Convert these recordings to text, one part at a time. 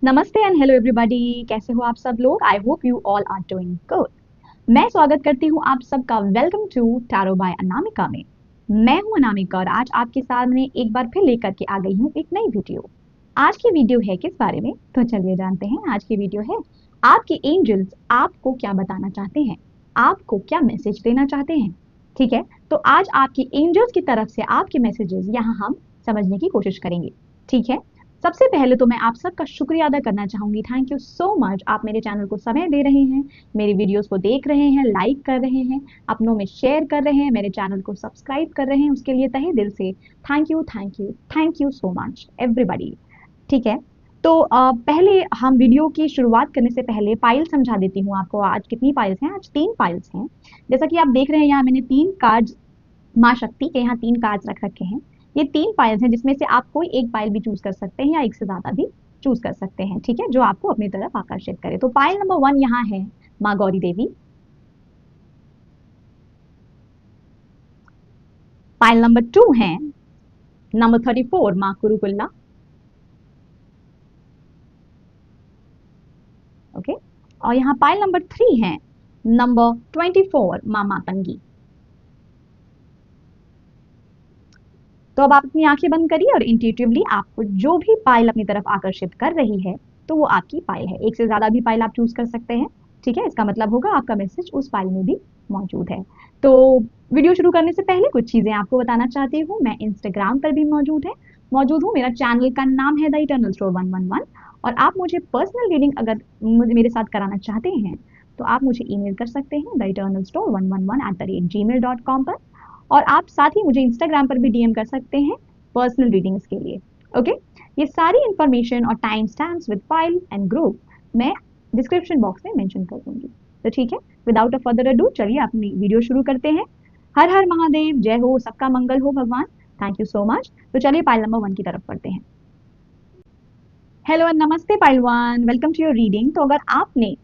नमस्ते and hello everybody, कैसे हो आप सब लोग। I hope you all are doing good. मैं स्वागत करती हूँ आप सबका welcome to tarot by Anamika में। मैं हूँ अनामिका और आज आपके सामने एक बार फिर लेकर के आ गई हूँ एक नई वीडियो। आज की वीडियो है किस बारे में, तो चलिए जानते हैं। आज की वीडियो है आपके एंजल्स आपको क्या बताना चाहते हैं, आपको क्या मैसेज देना चाहते हैं। ठीक है, तो आज आपकी एंजल्स की तरफ से आपके मैसेजेस यहाँ हम समझने की कोशिश करेंगे। ठीक है, सबसे पहले तो मैं आप सबका शुक्रिया अदा करना चाहूंगी। थैंक यू सो मच, आप मेरे चैनल को समय दे रहे हैं, मेरी वीडियोस को देख रहे हैं, लाइक कर रहे हैं, अपनों में शेयर कर रहे हैं, मेरे चैनल को सब्सक्राइब कर रहे हैं। उसके लिए तहे दिल से thank you thank you thank you so much everybody. ठीक है, तो पहले हम वीडियो की शुरुआत करने से पहले पाइल समझा देती हूँ आपको। आज कितनी पाइल्स हैं? आज 3 पाइल्स हैं। जैसा कि आप देख रहे हैं यहाँ मैंने 3 कार्ड्स माँ शक्ति के यहाँ 3 कार्ड्स रख रखे हैं। ये 3 पाइल्स हैं जिसमें से आप कोई एक पाइल भी चूज कर सकते हैं या एक से ज्यादा भी चूज कर सकते हैं। ठीक है, जो आपको अपनी तरफ आकर्षित करे। तो पाइल नंबर 1 यहाँ है माँ गौरी देवी। पाइल नंबर 2 है नंबर 34 माँ कुरुकुल्ला। ओके, और यहाँ पाइल नंबर 3 है नंबर 24 माँ मातंगी। तो अब आप अपनी आंखें बंद करिए और इंट्यूटिवली आपको जो भी पाइल अपनी तरफ आकर्षित कर रही है तो वो आपकी पाइल है। एक से ज्यादा भी पाइल आप चूज कर सकते हैं। ठीक है, इसका मतलब होगा आपका मैसेज उस पाइल में भी मौजूद है। तो वीडियो शुरू करने से पहले कुछ चीजें आपको बताना चाहती हूँ। मैं इंस्टाग्राम पर भी मौजूद हूँ। मेरा चैनल का नाम है द इटर्नल स्टोर 111 और आप मुझे पर्सनल रीडिंग अगर मेरे साथ कराना चाहते हैं तो आप मुझे ईमेल कर सकते हैं theeternalstore111@gmail.com पर। और आप साथ ही मुझे इंस्टाग्राम पर भी डीएम कर सकते हैं पर्सनल रीडिंग्स के लिए। ओके, ये सारी इंफॉर्मेशन और time stamps with file and group मैं डिस्क्रिप्शन बॉक्स में मेंशन कर दूंगी। तो ठीक है, विदाउट अ फर्दर अडू चलिए अपनी वीडियो शुरू करते हैं। हर हर महादेव, जय हो, सबका मंगल हो भगवान। Thank you so much. तो चलिए पाइल नंबर 1 की तरफ पढ़ते हैं। हेलो एंड नमस्ते pile 1, welcome to your reading. तो अगर आपने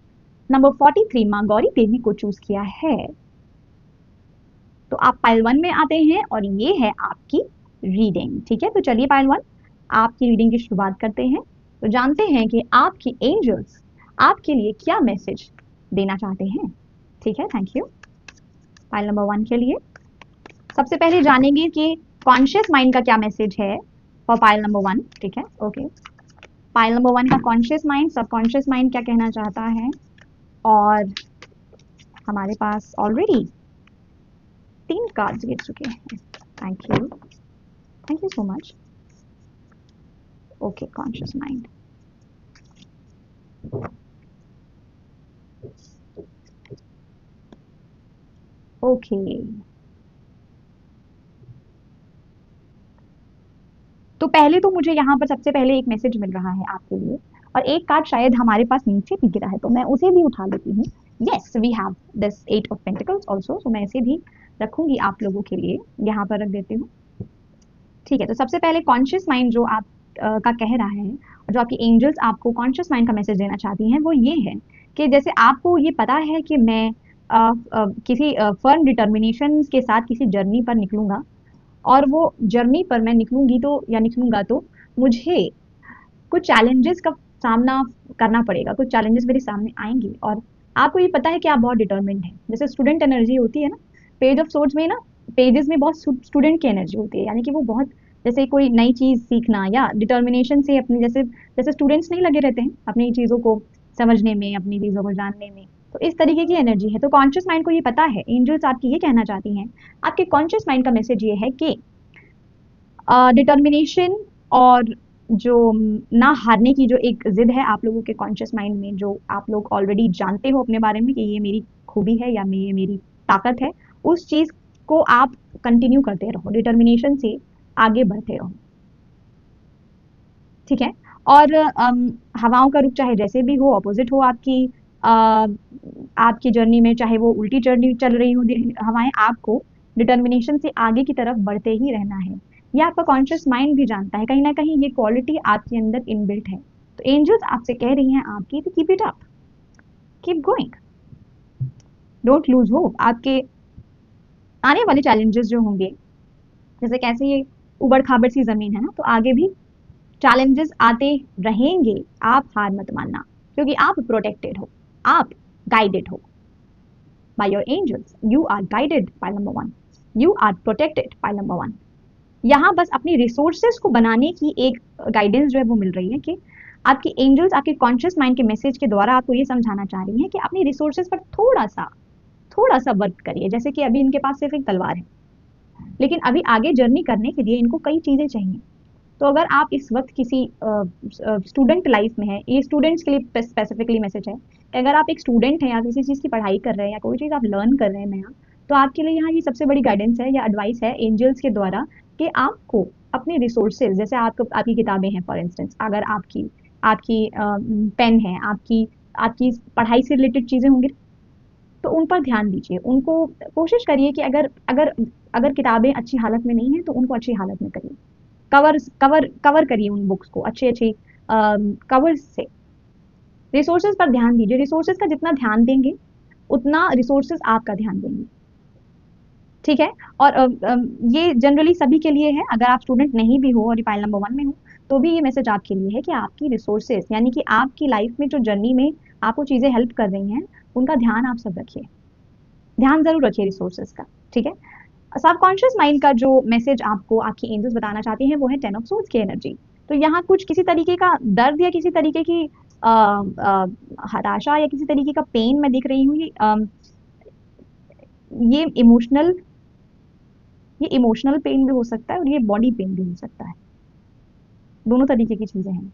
नंबर 43 माँ गौरी देवी को चूज किया है तो आप पाइल 1 में आते हैं और ये है आपकी रीडिंग। ठीक है, तो चलिए पाइल 1 आपकी रीडिंग की शुरुआत करते हैं। तो जानते हैं कि आपकी एंजल्स आपके लिए क्या मैसेज देना चाहते हैं। ठीक है, थैंक यू। पाइल नंबर 1 के लिए सबसे पहले जानेंगे कि कॉन्शियस माइंड का क्या मैसेज है फॉर पाइल नंबर 1। ठीक है, ओके। पाइल नंबर 1 का कॉन्शियस माइंड, सबकॉन्शियस माइंड क्या कहना चाहता है। और हमारे पास ऑलरेडी 3 कार्ड्स गिर चुके हैं। Thank you so much. Okay, conscious mind. Okay, तो पहले तो मुझे यहाँ पर सबसे पहले एक मैसेज मिल रहा है आपके लिए और एक कार्ड शायद हमारे पास नीचे भी गिरा है तो मैं उसे भी उठा लेती हूँ। Yes, we have this 8 of pentacles also, so मैं इसे भी रखूंगी आप लोगों के लिए, यहाँ पर रख देती हूँ। ठीक है, तो सबसे पहले कॉन्शियस माइंड जो आप का कह रहा है और जो आपकी एंजल्स आपको कॉन्शियस माइंड का मैसेज देना चाहती हैं वो ये है कि जैसे आपको ये पता है कि मैं किसी फर्म डिटर्मिनेशन के साथ किसी जर्नी पर निकलूंगा और वो जर्नी पर मैं निकलूंगी तो या निकलूंगा तो मुझे कुछ चैलेंजेस का सामना करना पड़ेगा, कुछ चैलेंजेस मेरे सामने आएंगे और आपको ये पता है कि आप बहुत डिटर्मिन्ड हैं। जैसे स्टूडेंट एनर्जी होती है ना, पेज ऑफ सोर्ड्स में ना, पेजेस में बहुत स्टूडेंट की एनर्जी होती है, यानी कि वो बहुत जैसे कोई नई चीज सीखना या डिटर्मिनेशन से अपनी जैसे जैसे स्टूडेंट्स नहीं लगे रहते हैं अपनी चीजों को समझने में, अपनी चीजों को जानने में, तो इस तरीके की एनर्जी है। तो कॉन्शियस माइंड को ये पता है, एंजल्स आपकी ये कहना चाहती हैं, आपके कॉन्शियस माइंड का मैसेज ये है कि डिटर्मिनेशन और जो ना हारने की जो एक जिद है आप लोगों के कॉन्शियस माइंड में, जो आप लोग ऑलरेडी जानते हो अपने बारे में कि ये मेरी खूबी है या ये मेरी ताकत है, उस चीज को आप कंटिन्यू करते रहो, डिटर्मिनेशन से आगे बढ़ते रहो। ठीक है, और हवाओं का रुख चाहे जैसे भी हो, अपोजिट हो आपकी आपकी जर्नी में, चाहे वो उल्टी जर्नी चल रही हो हवाएं, आपको डिटर्मिनेशन से आगे की तरफ बढ़ते ही रहना है। ये आपका कॉन्शियस माइंड भी जानता है, कहीं ना कहीं ये क्वालिटी आपके अंदर इनबिल्ट है। तो एंजल्स आपसे कह रही हैं आपकी कि keep it up, keep going, don't lose hope. आपके आने वाले चैलेंजेस जो होंगे, जैसे कैसे ये उबड़ खाबड़ सी जमीन है ना, तो आगे भी चैलेंजेस आते रहेंगे, आप हार मत मानना, क्योंकि आप प्रोटेक्टेड हो, आप गाइडेड हो by your angels. You are guided by number one. You are protected by number one. यहाँ बस अपनी रिसोर्सेज को बनाने की एक गाइडेंस जो है वो मिल रही है कि आपकी एंजल्स आपके कॉन्शियस माइंड के मैसेज के द्वारा आपको ये समझाना चाह रही है कि अपनी रिसोर्सेज पर थोड़ा सा वर्क करिए। जैसे कि अभी इनके पास सिर्फ एक तलवार है, लेकिन अभी आगे जर्नी करने के लिए इनको कई चीजें चाहिए। तो अगर आप इस वक्त किसी स्टूडेंट लाइफ में है, ये स्टूडेंट्स के लिए स्पेसिफिकली मैसेज है कि अगर आप एक स्टूडेंट हैं या किसी चीज़ की पढ़ाई कर रहे हैं या कोई चीज़ आप लर्न कर रहे हैं नया, तो आपके लिए यहाँ ये सबसे बड़ी गाइडेंस है या एडवाइस है एंजल्स के द्वारा कि आपको अपने रिसोर्सेज, जैसे आपकी किताबें हैं फॉर इंस्टेंस, अगर आपकी आपकी पेन है, आपकी आपकी पढ़ाई से रिलेटेड चीज़ें होंगी, तो उन पर ध्यान दीजिए। उनको कोशिश करिए कि अगर अगर अगर किताबें अच्छी हालत में नहीं हैं तो उनको अच्छी हालत में करिए, कवर करिए उन बुक्स को अच्छे अच्छे कवर्स से। रिसोर्सेज पर ध्यान दीजिए, रिसोर्सेज का जितना ध्यान देंगे उतना रिसोर्सेज आपका ध्यान देंगे, ठीक है। और ये जनरली सभी के लिए है, अगर आप स्टूडेंट नहीं भी हो और पाइल नंबर 1 में हो तो भी ये मैसेज आपके लिए है कि आपकी रिसोर्सेज यानी कि आपकी लाइफ में जो जर्नी में आपको चीज़ें हेल्प कर रही हैं उनका ध्यान आप सब रखिए, ध्यान जरूर रखिए रिसोर्सेज का, ठीक है। सबकॉन्शियस माइंड का जो मैसेज आपको आपकी एंजल्स बताना चाहती हैं वो है 10 ऑफ सोर्ड्स की एनर्जी। तो यहाँ कुछ किसी तरीके का दर्द या किसी तरीके की हताशा या किसी तरीके का पेन मैं दिख रही हूँ। ये इमोशनल पेन भी हो सकता है और ये बॉडी पेन भी हो सकता है, दोनों तरीके की चीजें हैं।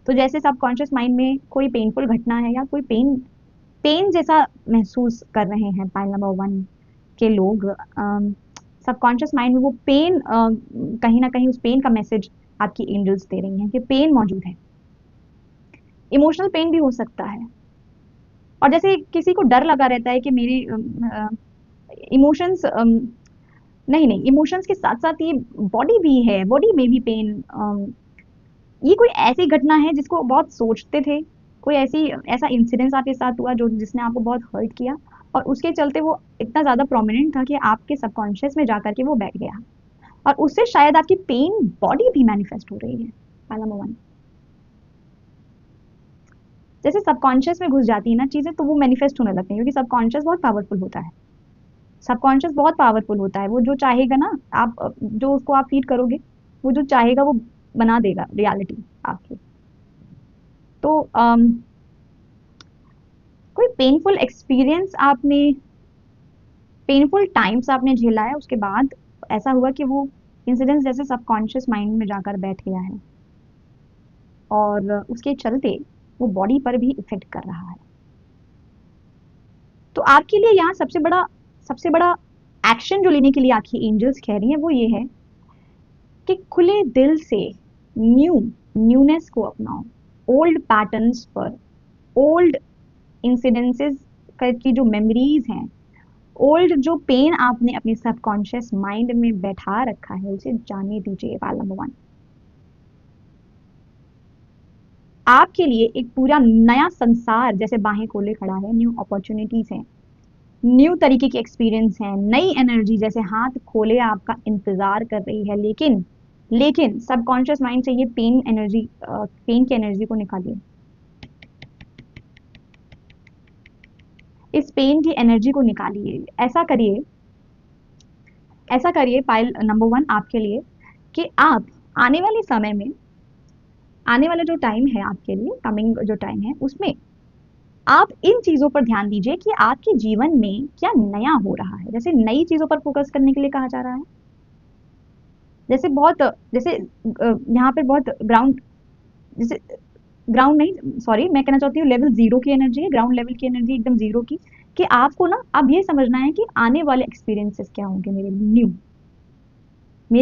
तो जैसे सबकॉन्शियस माइंड में कोई पेनफुल घटना है या कोई पेन जैसा महसूस कर रहे हैं पाइल नंबर 1 के लोग, सबकॉन्शियस माइंड में वो पेन कहीं ना कहीं उस पेन का मैसेज आपकी एंजल्स दे रही हैं कि पेन मौजूद है। इमोशनल पेन भी हो सकता है, और जैसे किसी को डर लगा रहता है कि मेरी इमोशंस नहीं इमोशंस के साथ साथ ये बॉडी भी है, बॉडी में भी पेन। ये कोई ऐसी घटना है जिसको बहुत सोचते थे, कोई ऐसा इंसिडेंस आपके साथ हुआ जो जिसने आपको बहुत हर्ट किया और उसके चलते वो इतना ज़्यादा प्रोमिनेंट था कि आपके सबकॉन्शियस में जाकर के वो बैठ गया, और उससे शायद आपकी पेन बॉडी भी मैनिफेस्ट हो रही है। पाइल नंबर 1 जैसे सबकॉन्शियस में घुस जाती है ना चीज़ें तो वो मैनिफेस्ट होने लगती हैं, क्योंकि सबकॉन्शियस बहुत पावरफुल होता है। सबकॉन्शियस बहुत पावरफुल होता है, वो जो चाहेगा ना आप जो उसको आप फीड करोगे वो जो चाहेगा वो बना देगा रियलिटी आपकी। तो कोई पेनफुल एक्सपीरियंस आपने, पेनफुल टाइम्स आपने झेला है, उसके बाद ऐसा हुआ कि वो इंसिडेंस जैसे सबकॉन्शियस माइंड में जाकर बैठ गया है और उसके चलते वो बॉडी पर भी इफेक्ट कर रहा है। तो आपके लिए यहाँ सबसे बड़ा एक्शन जो लेने के लिए आपकी एंजल्स कह रही हैं वो ये है कि खुले दिल से न्यूनेस को अपनाओ, ओल्ड पैटर्न्स पर, ओल्ड इंसिडेंसेस की जो मेमोरीज हैं, ओल्ड जो पेन आपने अपने सबकॉन्शियस माइंड में बैठा रखा है उसे जाने दीजिए। पाइल नंबर 1 आपके लिए एक पूरा नया संसार जैसे बाहें खोले खड़ा है, न्यू अपॉर्चुनिटीज हैं, न्यू तरीके के एक्सपीरियंस हैं, नई एनर्जी जैसे हाथ खोले आपका इंतजार कर रही है। लेकिन सबकॉन्शियस माइंड से ये पेन की एनर्जी को निकालिए, इस पेन की एनर्जी को निकालिए। ऐसा करिए पाइल नंबर 1 आपके लिए कि आप आने वाले समय में, आने वाला जो टाइम है आपके लिए, कमिंग जो टाइम है उसमें आप इन चीजों पर ध्यान दीजिए कि आपके जीवन में क्या नया हो रहा है। जैसे नई चीजों पर फोकस करने के लिए कहा जा रहा है, जैसे यहाँ पे बहुत जैसे ग्राउंड नहीं, सॉरी मैं कहना चाहती हूँ लेवल 0 की एनर्जी है, ग्राउंड लेवल की एनर्जी एकदम 0 की, कि आपको ना अब ये समझना है कि आने वाले एक्सपीरियंसेस क्या होंगे मेरे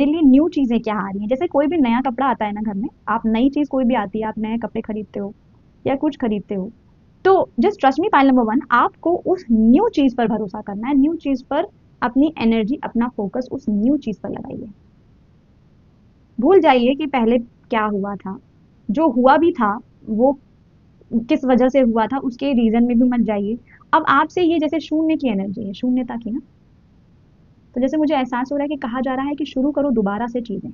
लिए न्यू चीजें क्या आ रही हैं। जैसे कोई भी नया कपड़ा आता है ना घर में, आप नई चीज कोई भी आती है, आप नए कपड़े खरीदते हो या कुछ खरीदते हो, तो just trust me pile number 1 आपको उस न्यू चीज पर भरोसा करना है, न्यू चीज पर अपनी एनर्जी, अपना फोकस उस न्यू चीज पर लगाइए। भूल जाइए कि पहले क्या हुआ था, जो हुआ भी था वो किस वजह से हुआ था उसके रीजन में भी मत जाइए। अब आपसे ये जैसे शून्य की एनर्जी है, शून्यता की ना, तो जैसे मुझे एहसास हो रहा है कि कहा जा रहा है कि शुरू करो दोबारा से चीजें,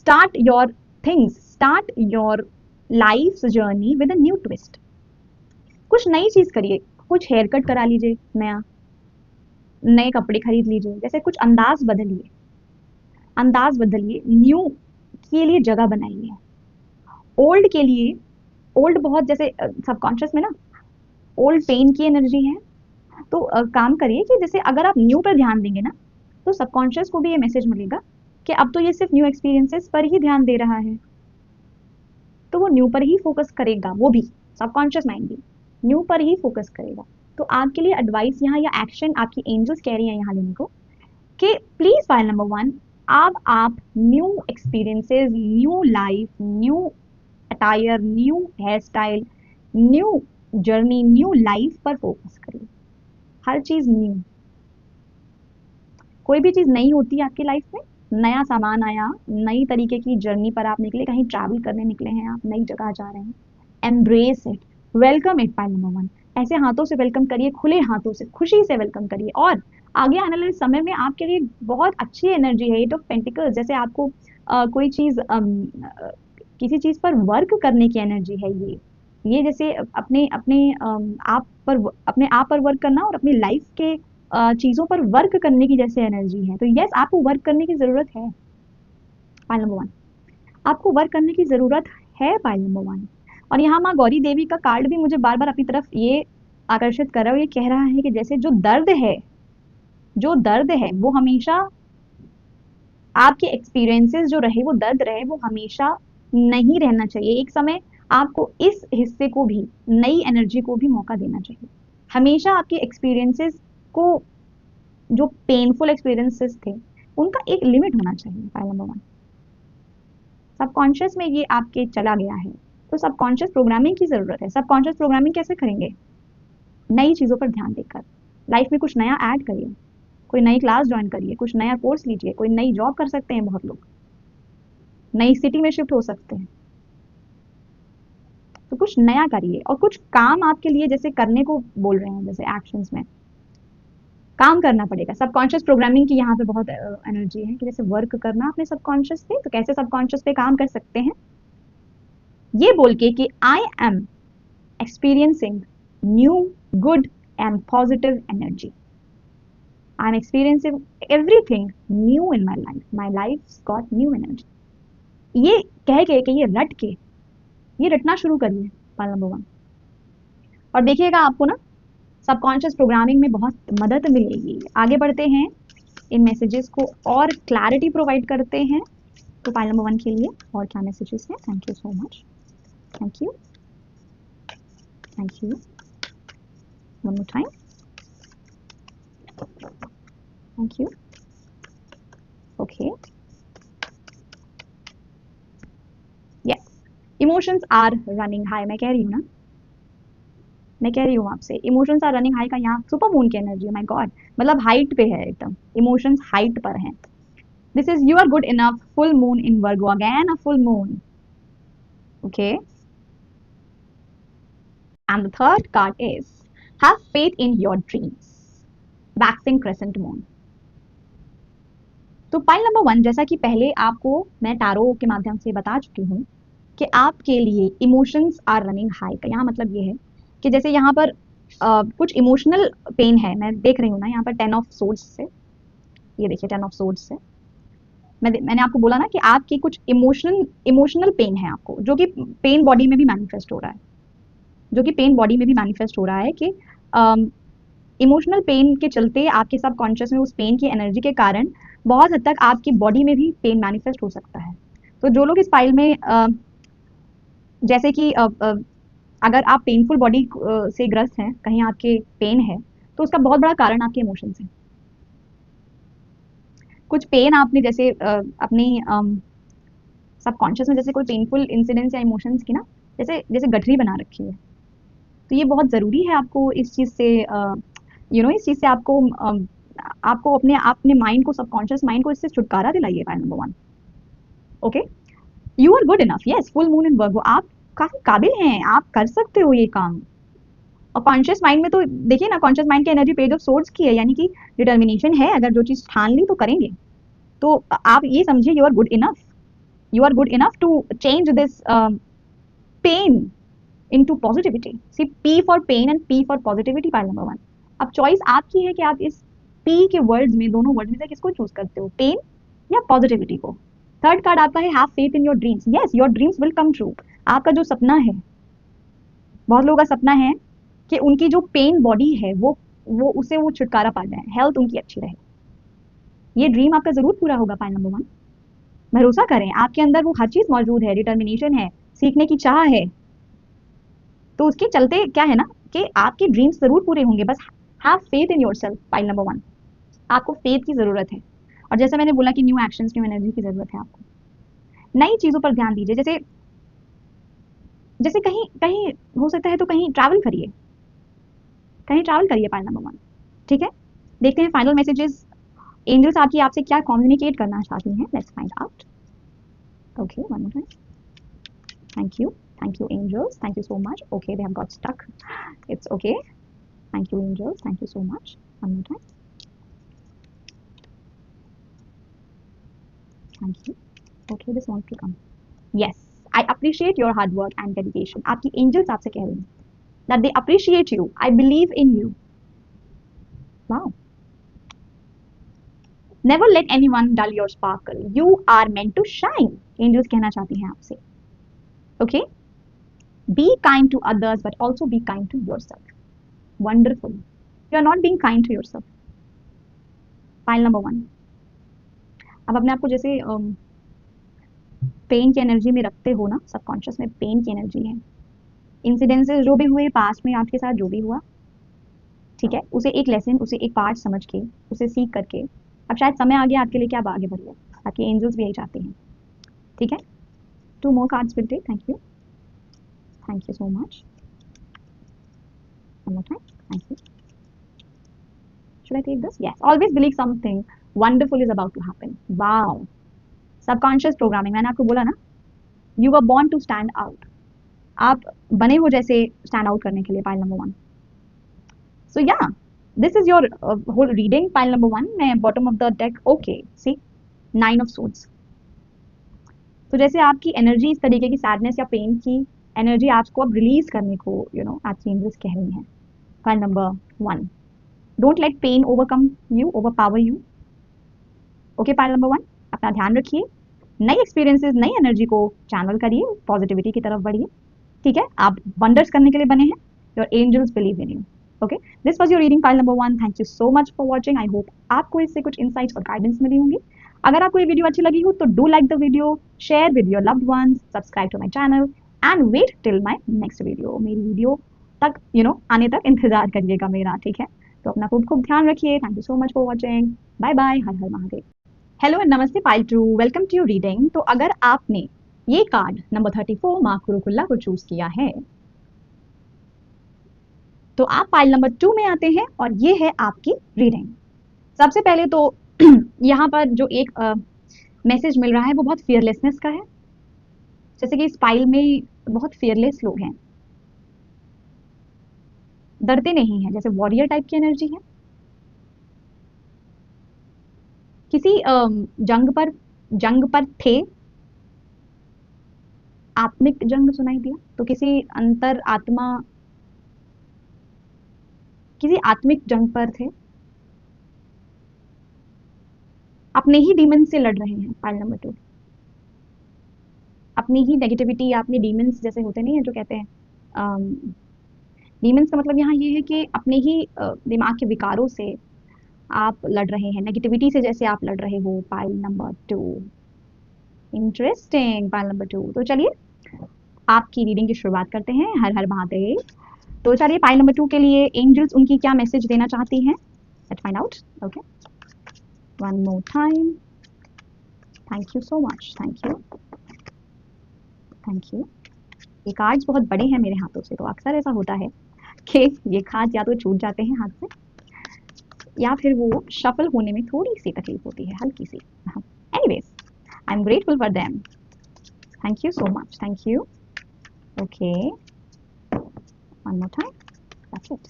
start your things, start your life journey with a new twist. कुछ नई चीज करिए, कुछ हेयर कट करा लीजिए नया, नए कपड़े खरीद लीजिए, जैसे कुछ अंदाज बदलिए, अंदाज बदलिए, न्यू के लिए जगह बनाइए, ओल्ड के लिए, ओल्ड बहुत जैसे सबकॉन्शियस में ना ओल्ड पेन की एनर्जी है, तो काम करिए कि जैसे अगर आप न्यू पर ध्यान देंगे ना तो सबकॉन्शियस को भी ये मैसेज मिलेगा कि अब तो ये सिर्फ न्यू एक्सपीरियंसेस पर ही ध्यान दे रहा है, तो वो न्यू पर ही फोकस करेगा, वो भी सबकॉन्शियस माइंड भी न्यू पर ही फोकस करेगा। तो आपके लिए एडवाइस यहाँ या एक्शन आपकी एंजल्स कह रही है यहाँ लेने को कि प्लीज फाइल नंबर 1, अब आप new experiences, new life, new attire, new hair style, new journey, new life पर फोकस करिए। हर चीज न्यू, कोई भी चीज नई होती है आपकी लाइफ में, नया सामान आया, नई तरीके की जर्नी पर आप निकले, कहीं ट्रैवल करने निकले हैं आप, नई जगह जा रहे हैं, embrace it, welcome it. File number 1, ऐसे हाथों से वेलकम करिए, खुले हाथों से, खुशी से वेलकम करिए। और आगे आने वाले समय में आपके लिए बहुत अच्छी एनर्जी है, 8 ऑफ पेंटिकल्स, जैसे आपको कोई चीज किसी चीज पर वर्क करने की एनर्जी है ये जैसे अपने अपने अपने आप पर वर्क करना और अपनी लाइफ के चीजों पर वर्क करने की जैसे एनर्जी है। तो यस, आपको वर्क करने की जरूरत है। फाइल नंबर 1, आपको वर्क करने की जरूरत है। फाइल नंबर 1, और यहाँ माँ गौरी देवी का कार्ड भी मुझे बार बार अपनी तरफ ये आकर्षित कर रहा है, ये कह रहा है कि जैसे जो दर्द है वो हमेशा आपके एक्सपीरियंसेस जो रहे, वो दर्द रहे, वो हमेशा नहीं रहना चाहिए। एक समय आपको इस हिस्से को भी, नई एनर्जी को भी मौका देना चाहिए। हमेशा आपके एक्सपीरियंसेस को, जो पेनफुल एक्सपीरियंसेस थे, उनका एक लिमिट होना चाहिए। फाइल नंबर 1, सबकॉन्शियस में ये आपके चला गया है, तो सबकॉन्शियस प्रोग्रामिंग की जरूरत है। सबकॉन्शियस प्रोग्रामिंग कैसे करेंगे? नई चीजों पर ध्यान देकर, लाइफ में कुछ नया ऐड करिए, कोई नई क्लास ज्वाइन करिए, कुछ नया कोर्स लीजिए, कोई नई जॉब कर सकते हैं, बहुत लोग नई सिटी में शिफ्ट हो सकते हैं। तो कुछ नया करिए, और कुछ काम आपके लिए जैसे करने को बोल रहे हैं, जैसे एक्शंस में काम करना पड़ेगा। सबकॉन्शियस प्रोग्रामिंग की यहाँ पे बहुत एनर्जी है कि जैसे वर्क करना अपने सबकॉन्शियस पे, तो कैसे सबकॉन्शियस पे काम कर सकते हैं, ये बोल के कि I am experiencing new good and positive energy, I am experiencing everything new in my life, my life got new energy. ये कह के कि ये रटना शुरू करिए। फाइल नंबर 1, और देखिएगा आपको ना सबकॉन्शियस प्रोग्रामिंग में बहुत मदद मिलेगी। आगे बढ़ते हैं, इन मैसेजेस को और क्लैरिटी प्रोवाइड करते हैं। तो फाइल नंबर 1 के लिए और क्या मैसेजेस हैं? Thank you so much, thank you, thank you, one more time, thank you, okay, yes, emotions are running high. मैं कह रही हूँ ना, मैं कह रही हूँ आपसे, इमोशंस आर रनिंग हाई का यहाँ सुपर मून की एनर्जी, माय गॉड, मतलब हाइट पे है एकदम, इमोशंस हाइट पर हैं। This is you are good enough, full moon in Virgo, again a full moon, okay. And the third card is have faith in your dreams, waxing crescent moon. तो pile number 1, जैसा कि पहले आपको मैं tarot के माध्यम से बता चुकी हूँ कि आपके लिए इमोशंस आर रनिंग हाई का यहाँ मतलब ये है कि जैसे यहाँ पर कुछ इमोशनल पेन है, मैं देख रही हूँ ना यहाँ पर 10 ऑफ सोर्ड्स से, ये देखिए 10 ऑफ सोर्ड्स से मैंने आपको बोला ना कि आपकी कुछ इमोशनल पेन है आपको, जो कि पेन बॉडी में भी मैनिफेस्ट हो रहा है, जो कि पेन बॉडी में भी मैनिफेस्ट हो रहा है कि इमोशनल पेन के चलते आपके सब कॉन्शियस में उस पेन की एनर्जी के कारण बहुत हद तक आपकी बॉडी में भी पेन मैनिफेस्ट हो सकता है। तो जो लोग इस फाइल में जैसे कि अगर आप पेनफुल बॉडी से ग्रस्त हैं, कहीं आपके पेन है, तो उसका बहुत बड़ा कारण आपके इमोशंस हैं। कुछ पेन आपने जैसे अपनी सबकॉन्शियस में जैसे कोई पेनफुल इंसिडेंट्स या इमोशंस की ना जैसे जैसे गठरी बना रखी है। तो ये बहुत ज़रूरी है आपको इस चीज़ से इस चीज़ से आपको अपने माइंड को, सबकॉन्शियस माइंड को इससे छुटकारा दिलाइए। File number 1, okay, you are good enough, yes, full moon in Virgo, आप काफी काबिल हैं, आप कर सकते हो ये काम। और कॉन्शियस माइंड में तो देखिए ना, कॉन्शियस माइंड की एनर्जी पेज ऑफ सोर्ड्स की है, यानी कि डिटर्मिनेशन है, अगर जो चीज ठान ली तो करेंगे। तो आप ये समझिए you are good enough, You are good enough to change this pain into positivity. See, P for pain and P for positivity, pile number 1. अब चॉइस आपकी है कि आप इस P के वर्ड्स में, दोनों वर्ड में से किसको चूज करते हो, पेन या पॉजिटिविटी को. थर्ड कार्ड आपका है have faith in your dreams. Yes, your dreams will come true. आपका जो सपना है, बहुत लोगों का सपना है कि उनकी जो पेन बॉडी है वो उसे वो छुटकारा पा जाए, हेल्थ उनकी अच्छी रहे. ये ड्रीम आपका जरूर पूरा होगा. पॉइंट नंबर 1, भरोसा करें, आपके अंदर वो हर चीज मौजूद है, डिटर्मिनेशन है, सीखने की चाह है. तो उसके चलते क्या है ना कि आपके ड्रीम्स जरूर पूरे होंगे. बस have faith in yourself. Point number 1, आपको फेथ की जरूरत है. और जैसे मैंने बोला कि न्यू एक्शंस, न्यू एनर्जी की जरूरत है आपको. नई चीजों पर ध्यान दीजिए. जैसे जैसे कहीं कहीं हो सकता है तो कहीं ट्रैवल करिए, कहीं ट्रैवल करिए. पॉइंट नंबर 1, ठीक है. देखते हैं फाइनल मैसेजेस एंजल्स आपकी आपसे क्या कम्युनिकेट करना चाहती हैं. Let's find out. Okay, one more time. Thank you, thank you angels, thank you so much. Okay, they have got stuck. It's okay. Thank you angels, thank you so much. One more time. Thank you. Okay, this wants to come. Yes, I appreciate your hard work and dedication. आपकी angels आपसे कह रही हैं that they appreciate you. I believe in you. Wow. Never let anyone dull your sparkle. You are meant to shine. Angels कहना चाहती हैं आपसे. Okay. Be kind to others, but also be kind to yourself. Wonderful. You are not being kind to yourself. File number 1. अब अपने आप को जैसे pen की एनर्जी में रखते हो ना, सबकॉन्शियस में पेन की एनर्जी है. इंसिडेंसेस जो भी हुए पास्ट में आपके साथ, जो भी हुआ, ठीक है, उसे एक लेसन, उसे एक पार्ट समझ के, उसे सीख करके अब शायद समय आ गया आपके लिए कि आप आगे बढ़िए. आपके एंजल्स भी यही चाहते हैं. ठीक है. 2 more cards will take. Thank you. Thank you so much. One more time. Thank you. Should I take this? Yes. Always believe something wonderful is about to happen. Wow. Subconscious programming. मैंने आपको बोला ना, you were born to stand out. आप बने हो जैसे stand out करने के लिए. Pile number 1. So yeah, this is your whole reading. Pile number 1. मैं bottom of the deck. Okay. See, 9 of Swords. तो जैसे आपकी एनर्जी इस तरीके की सैडनेस या पेन की एनर्जी आपको अब रिलीज करने को आपकी एंजल्स कह रही हैं. Point number 1, don't let pain overcome you, overpower you. Okay, point number 1, अपना ध्यान रखिए, नई एक्सपीरियंसेस, नई एनर्जी को चैनल करिए, पॉजिटिविटी की तरफ बढ़िए. ठीक है, आप वंडर्स करने के लिए बने हैं. Your angels believe in you. Okay, this was your reading pile number 1. Thank you so much for watching. I hope आपको इससे कुछ इंसाइट्स और गाइडेंस मिली होंगी. अगर आपको ये वीडियो अच्छी लगी हो तो do like the video, share with your loved ones, subscribe to my channel and wait till my next video. मेरी वीडियो तक आने तक इंतजार करिएगा मेरा. ठीक है, तो अपना खूब खूब ध्यान रखिए. Thank you so much for watching. Bye bye. Her her Mahadev. Hello and नमस्ते pile 2, welcome to your reading. तो अगर आपने ये कार्ड नंबर 34 माँ कुरुकुल्ला को चूज किया है तो आप पाइल नंबर 2 में आते हैं और ये है आपकी रीडिंग. सबसे पहले तो यहाँ पर जो एक मैसेज मिल रहा है वो बहुत फियरलेसनेस का है. जैसे कि इस पाइल में बहुत फियरलेस लोग हैं, डरते नहीं हैं, जैसे वॉरियर टाइप की एनर्जी है. किसी जंग पर थे, आत्मिक जंग सुनाई दिया तो किसी अंतर आत्मा, किसी आत्मिक जंग पर थे, अपने ही डीमन से लड़ रहे हैं. पाइल नंबर 2, अपनी ही नेगेटिविटी या अपने डीमंस जैसे होते नहीं है जो कहते हैं, डीमंस का मतलब यहाँ ये है कि अपने ही दिमाग के विकारों से आप लड़ रहे हैं, नेगेटिविटी से जैसे आप लड़ रहे हो. Pile number 2, interesting. Pile number 2. तो चलिए आपकी रीडिंग की शुरुआत करते हैं. हर हर महादेव. तो चलिए पाइल नंबर 2 के लिए एंजल्स उनकी क्या मैसेज देना चाहती हैं, let's find out. Okay, one more time. Thank you so much. Thank you, thank you. ये कार्ड्स बहुत बड़े हैं मेरे हाथों से, तो अक्सर ऐसा होता है कि ये कार्ड या तो छूट जाते हैं हाथ से या फिर वो शफल होने में थोड़ी सी तकलीफ होती है, हल्की सी. Anyways, I am grateful for them. Thank you so much. Thank you. Okay, one more time. That's it.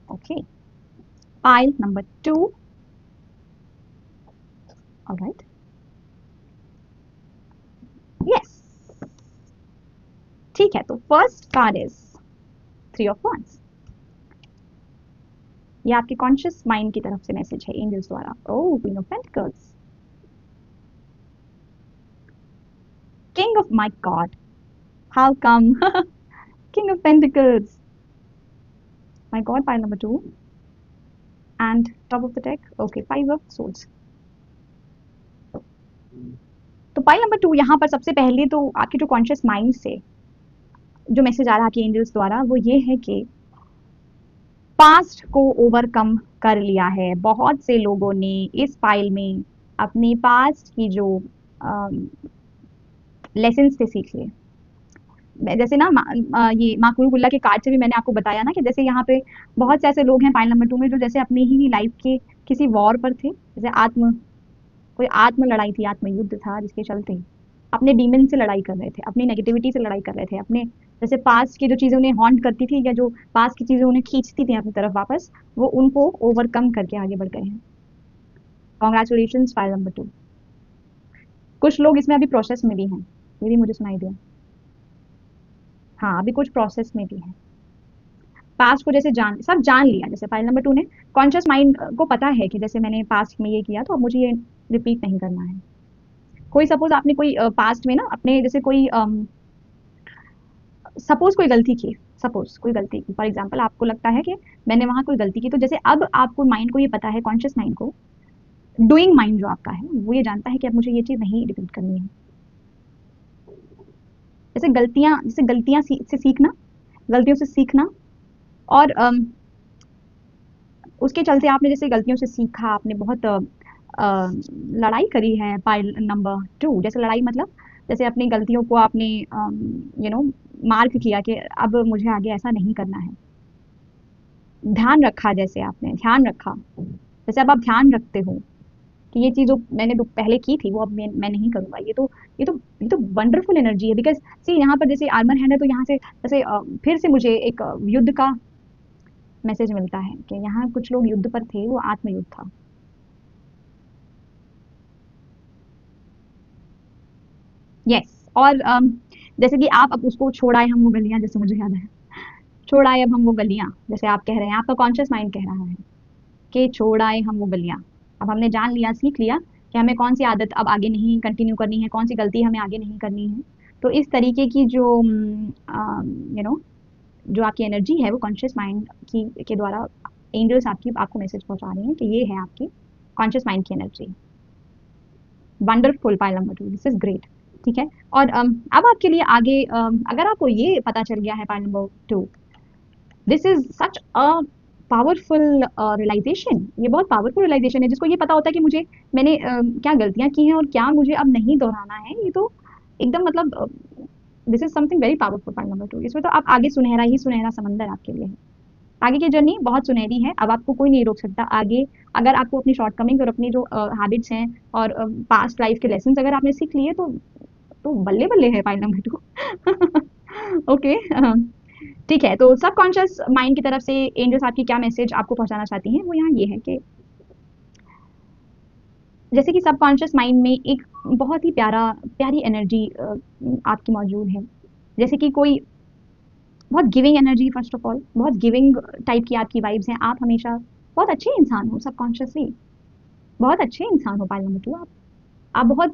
Okay. Pile number 2. All right. ठीक है, तो first card is 3 of wands। ये आपके कॉन्शियस माइंड की तरफ से मैसेज है angels द्वारा। Oh, queen of pentacles, king of my god, how come king of pentacles, my god, pile number 2 and top of the deck, okay, 5 of swords. तो pile number 2 यहाँ पर सबसे पहले तो आपके जो कॉन्शियस माइंड से जो मैसेज आ रहा है आपके एंजल्स द्वारा वो ये है कि पास्ट को ओवरकम कर लिया है। बहुत से लोगों ने इस फाइल में अपने पास्ट की जो लेसन्स थे सीख लिए। जैसे ना ये माकुल गुल्ला के कार्ड से भी मैंने आपको बताया ना कि जैसे यहाँ पे बहुत से ऐसे लोग हैं फाइल नंबर 2 में जो जैसे अपनी ही लाइफ के किसी वॉर पर थे, जैसे कोई आत्म लड़ाई थी, आत्म युद्ध था जिसके चलते अपने डीमन से लड़ाई कर रहे थे, अपनी नेगेटिविटी से लड़ाई कर रहे थे, अपने जैसे पास्ट की जो चीज़ें उन्हें हॉन्ट करती थी या जो पास्ट की चीज़ें उन्हें खींचती थी अपनी तरफ वापस, वो उनको ओवरकम करके आगे बढ़ गए हैं। Congratulation file number 2। कुछ लोग इसमें अभी प्रोसेस में भी हैं, ये भी मुझे सुनाई दिया। हाँ, अभी कुछ प्रोसेस में भी है। पास्ट को जैसे सब जान लिया, जैसे फाइल नंबर 2 ने कॉन्शियस माइंड को पता है कि जैसे मैंने पास्ट में ये किया तो अब मुझे ये रिपीट नहीं करना है। कोई सपोज आपने कोई पास्ट में ना अपने जैसे कोई सपोज कोई गलती की, फॉर एग्जांपल आपको लगता है कि मैंने वहां कोई गलती की, तो जैसे अब आपको माइंड को ये पता है, कॉन्शियस माइंड को, डूइंग माइंड जो आपका है वो ये जानता है कि अब मुझे ये चीज़ नहीं रिपीट करनी है। जैसे गलतियां से सीखना, गलतियों से सीखना, और उसके चलते आपने जैसे गलतियों से सीखा, आपने बहुत लड़ाई करी है पाइल नंबर 2। जैसे लड़ाई मतलब जैसे अपनी गलतियों को आपने मार्क किया कि अब मुझे आगे ऐसा नहीं करना है। ध्यान रखा, जैसे आपने ध्यान रखा, जैसे अब आप ध्यान रखते हो कि ये चीज़ जो मैंने पहले की थी वो अब मैं नहीं करूँगा। ये तो वंडरफुल एनर्जी है। बिकॉज सी यहाँ पर जैसे आर्मर हैंड है तो यहाँ से जैसे फिर से मुझे एक युद्ध का मैसेज मिलता है कि यहाँ कुछ लोग युद्ध पर थे, वो आत्मयुद्ध था। यस, और जैसे कि आप अब उसको छोड़ आए हम वो गलियां, जैसे मुझे याद है, छोड़ आए अब हम वो गलियां, जैसे आप कह रहे हैं, आपका कॉन्शियस माइंड कह रहा है कि छोड़ आए हम वो गलियां। अब हमने जान लिया, सीख लिया कि हमें कौन सी आदत अब आगे नहीं कंटिन्यू करनी है, कौन सी गलती हमें आगे नहीं करनी है। तो इस तरीके की जो जो आपकी एनर्जी है वो कॉन्शियस माइंड की के द्वारा एंजल्स आपको मैसेज पहुंचा रहे हैं कि ये है आपकी कॉन्शियस माइंड की energy. Wonderful pile number 2, this is great. ठीक है, और अब आपके लिए आगे अगर आपको ये पता चल गया है pile number 2, this is such a powerful realisation. ये बहुत पावरफुल रियलाइजेशन है जिसको ये पता होता है कि मुझे मैंने क्या गलतियां की हैं और क्या मुझे अब नहीं दोहराना है। ये तो एकदम मतलब this is something very powerful pile number 2। इसमें तो आप आगे सुनहरा ही सुनहरा समंदर आपके लिए है। आगे की जर्नी बहुत सुनहरी है, अब आपको कोई नहीं रोक सकता आगे। अगर आपको अपनी शॉर्टकमिंग और अपनी जो हैबिट्स हैं और पास्ट लाइफ के लेसन अगर आपने सीख लिए तो बल्ले बल्ले है पाइल नंबर 2। ओके, ठीक है, तो सब कॉन्शियस माइंड की तरफ से एंजल्स आपकी क्या मैसेज आपको पहुंचाना चाहती हैं वो यहाँ ये है कि जैसे कि सब कॉन्शियस माइंड में एक बहुत ही प्यारी एनर्जी आपकी मौजूद है। जैसे कि कोई बहुत giving energy, first of all बहुत गिविंग टाइप की आपकी वाइब्स हैं। आप हमेशा बहुत अच्छे इंसान हो, सबकॉन्शियसली बहुत अच्छे इंसान हो पाइल नंबर 2। आप बहुत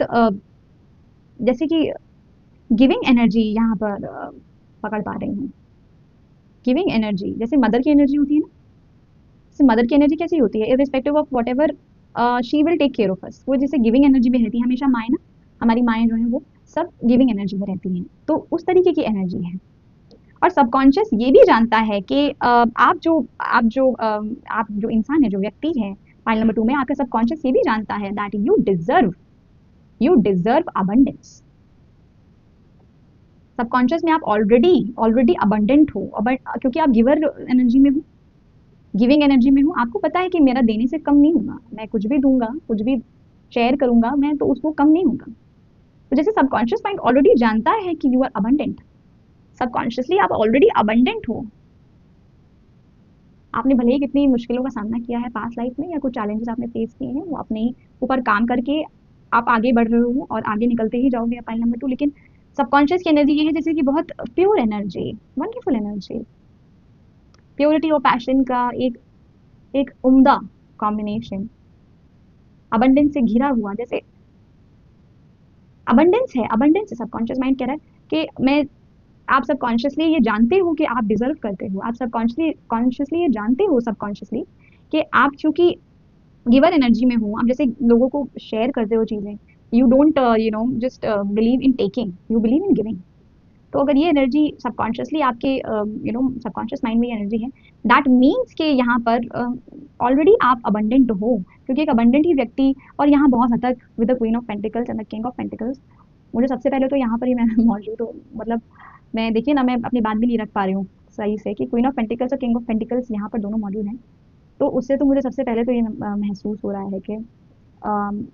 जैसे कि गिविंग एनर्जी यहाँ पर पकड़ पा रही हूँ। गिविंग एनर्जी जैसे मदर की एनर्जी होती है ना, जैसे मदर की एनर्जी कैसी होती है, irrespective of whatever she will take care of us, वो जैसे गिविंग एनर्जी में रहती है हमेशा। माएँ ना, हमारी माएँ जो हैं वो सब गिविंग एनर्जी में रहती हैं, तो उस तरीके की एनर्जी है। और सबकॉन्शियस ये भी जानता है कि आप जो इंसान है, जो व्यक्ति है फाइल नंबर 2 में, आपका सबकॉन्शियस ये भी जानता है that you deserve abundance. Subconscious में आप ऑलरेडी अबंडेंट हो, क्योंकि आप गिवर एनर्जी में हो, गिविंग एनर्जी में हो। आपको पता है कि मेरा देने से कम नहीं होगा, मैं कुछ भी दूंगा, कुछ भी शेयर करूंगा मैं तो उसको कम नहीं होगा। तो जैसे सबकॉन्शियस माइंड ऑलरेडी जानता है कि यू आर अबंडेंट, सबकॉन्शियसली आप ऑलरेडी अबंडेंट हो। आपने भले ही कितनी मुश्किलों का सामना किया है पास्ट लाइफ में, या कुछ चैलेंजेस आपने फेस किए हैं, वो अपने ऊपर काम करके आप आगे बढ़ रहे हो और आगे निकलते ही जाओगे पाइल नंबर 2। लेकिन सबकॉन्शियस की एनर्जी ये है जैसे कि बहुत pure energy, wonderful energy, purity और पैशन का एक एक उम्दा कॉम्बिनेशन, अबंडेंस से घिरा हुआ, जैसे अबंडेंस है। सबकॉन्शियस माइंड कह रहा है कि मैं, आप सबकॉन्शियसली ये जानते हो कि आप डिजर्व करते हो, आप सबकॉन्शियसली कॉन्शियसली ये जानते हो सबकॉन्शियसली कि आप चूंकि गिवर एनर्जी में हो, आप जैसे लोगों को शेयर करते हो चीजें, you don't just believe in taking, you believe in giving. तो अगर ये एनर्जी सबकॉन्शियसली आपके सबकॉन्शियस माइंड में ये एनर्जी है, दैट मीन्स कि यहाँ पर ऑलरेडी आप अबंडेंट हो, क्योंकि एक अबंडेंट ही व्यक्ति, और यहाँ बहुत हद तक with the queen of pentacles and the king of pentacles, मुझे सबसे पहले तो यहाँ पर ही मैं मौजूद हूँ, मतलब मैं देखिए ना, मैं अपनी बात भी नहीं रख पा रही हूँ सही से कि क्वीन ऑफ पेंटिकल्स और किंग ऑफ पेंटिकल्स यहाँ पर दोनों मौजूद हैं। तो उससे तो मुझे सबसे पहले तो ये महसूस हो रहा है कि अम,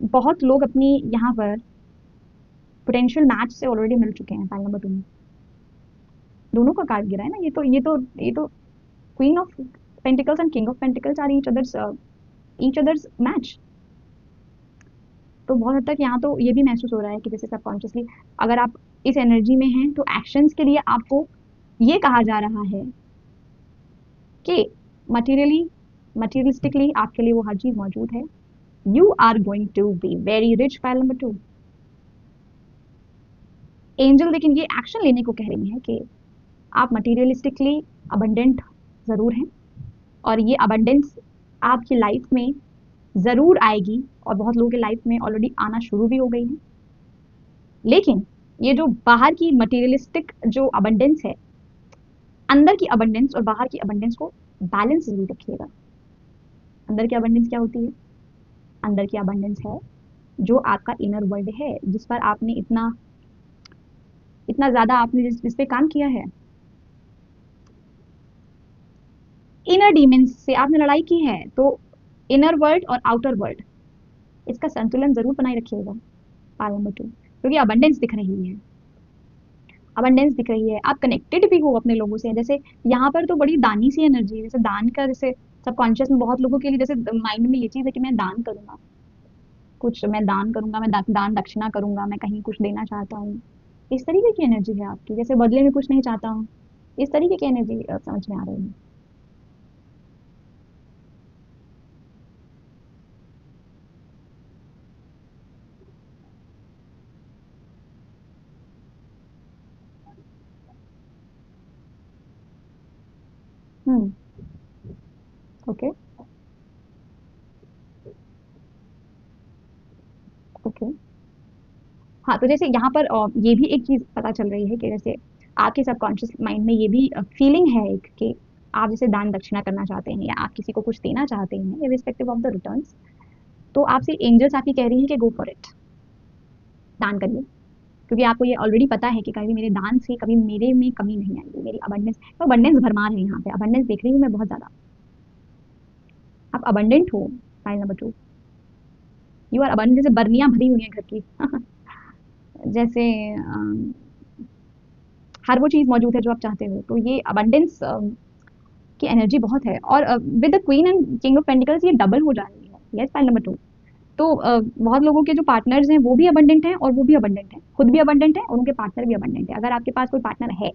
बहुत लोग अपनी यहाँ पर पोटेंशियल मैच से ऑलरेडी मिल चुके हैं। फाइल नंबर 2 में दोनों का कार्ड गिरा है ना, ये तो queen of pentacles and king of pentacles are each other's match. तो बहुत हद तक यहाँ तो ये भी महसूस हो रहा है कि जैसे सबकॉन्शियसली अगर आप इस एनर्जी में हैं तो एक्शंस के लिए आपको ये कहा जा रहा है कि मटीरियलिस्टिकली आपके लिए वो हर चीज मौजूद है। You are going to be very rich. Pile number 2, angel लेकिन ये एक्शन लेने को कह रही है कि आप मटीरियलिस्टिकली अबंडेंट जरूर हैं, और ये अबंडेंस आपकी लाइफ में जरूर आएगी, और बहुत लोगों के लाइफ में ऑलरेडी आना शुरू भी हो गई है। लेकिन ये जो बाहर की मटीरियलिस्टिक जो अबंडेंस है, अंदर की अबंडेंस और बाहर की अबंडेंस को बैलेंस जरूर रखिएगा। अंदर की अबंडेंस क्या होती है? अंदर की अबंडेंस है जो आपका इनर वर्ल्ड है, जिस पर आपने इतना इतना ज्यादा आपने जिस पे काम किया है, इनर डीमेंस से आपने लड़ाई की है, तो इनर वर्ल्ड और आउटर वर्ल्ड, इसका संतुलन जरूर बनाए रखिएगा। पाल नंबर 2, क्योंकि अबंडेंस दिख रही है, अबंडेंस दिख रही है, आप कनेक्टेड भी हो अपने लोगों से। जैसे यहाँ पर तो बड़ी दानी सी एनर्जी है, जैसे दान का, जैसे सबकॉन्शियस में बहुत लोगों के लिए जैसे माइंड में ये चीज है कि मैं दान करूंगा, कुछ मैं दान करूंगा, मैं दान दक्षिणा करूंगा, मैं कहीं कुछ देना चाहता हूँ, इस तरीके की एनर्जी है आपकी, जैसे बदले में कुछ नहीं चाहता हूँ, इस तरीके की एनर्जी समझ में आ रही है। हम्म। ओके। ओके। हाँ, तो जैसे यहाँ पर ये भी एक चीज पता चल रही है कि जैसे आपके सबकॉन्शियस माइंड में ये भी फीलिंग है एक कि आप जैसे दान दक्षिणा करना चाहते हैं, या आप किसी को कुछ देना चाहते हैं इर्रिस्पेक्टिव ऑफ द रिटर्न्स, तो आपसे एंजल्स आपकी कह रही हैं कि गो फॉर इट, दान करिए, क्योंकि आपको ये ऑलरेडी पता है कि कभी मेरे दान से कभी मेरे में कमी नहीं आएगी, मेरी अबंडेंस, तो अबंडेंस भरमार है यहाँ पे, अबंडेंस देख रही हूँ मैं बहुत ज्यादा, आप अबंडेंट हो। Pile number 2, you are abundant, जैसे बर्नियां भरी हुई हैं घर की जैसे हर वो चीज मौजूद है जो आप चाहते हो, तो ये अबंडेंस की एनर्जी बहुत है, और with the queen and king of pentacles ये डबल हो जा रही है। यस, फाइल नंबर 2, तो बहुत लोगों के जो पार्टनर्स हैं वो भी अबंडेंट हैं और वो भी अबंडेंट हैं, खुद भी अबंडेंट है और उनके पार्टनर भी अबंडेंट है। अगर आपके पास कोई पार्टनर है,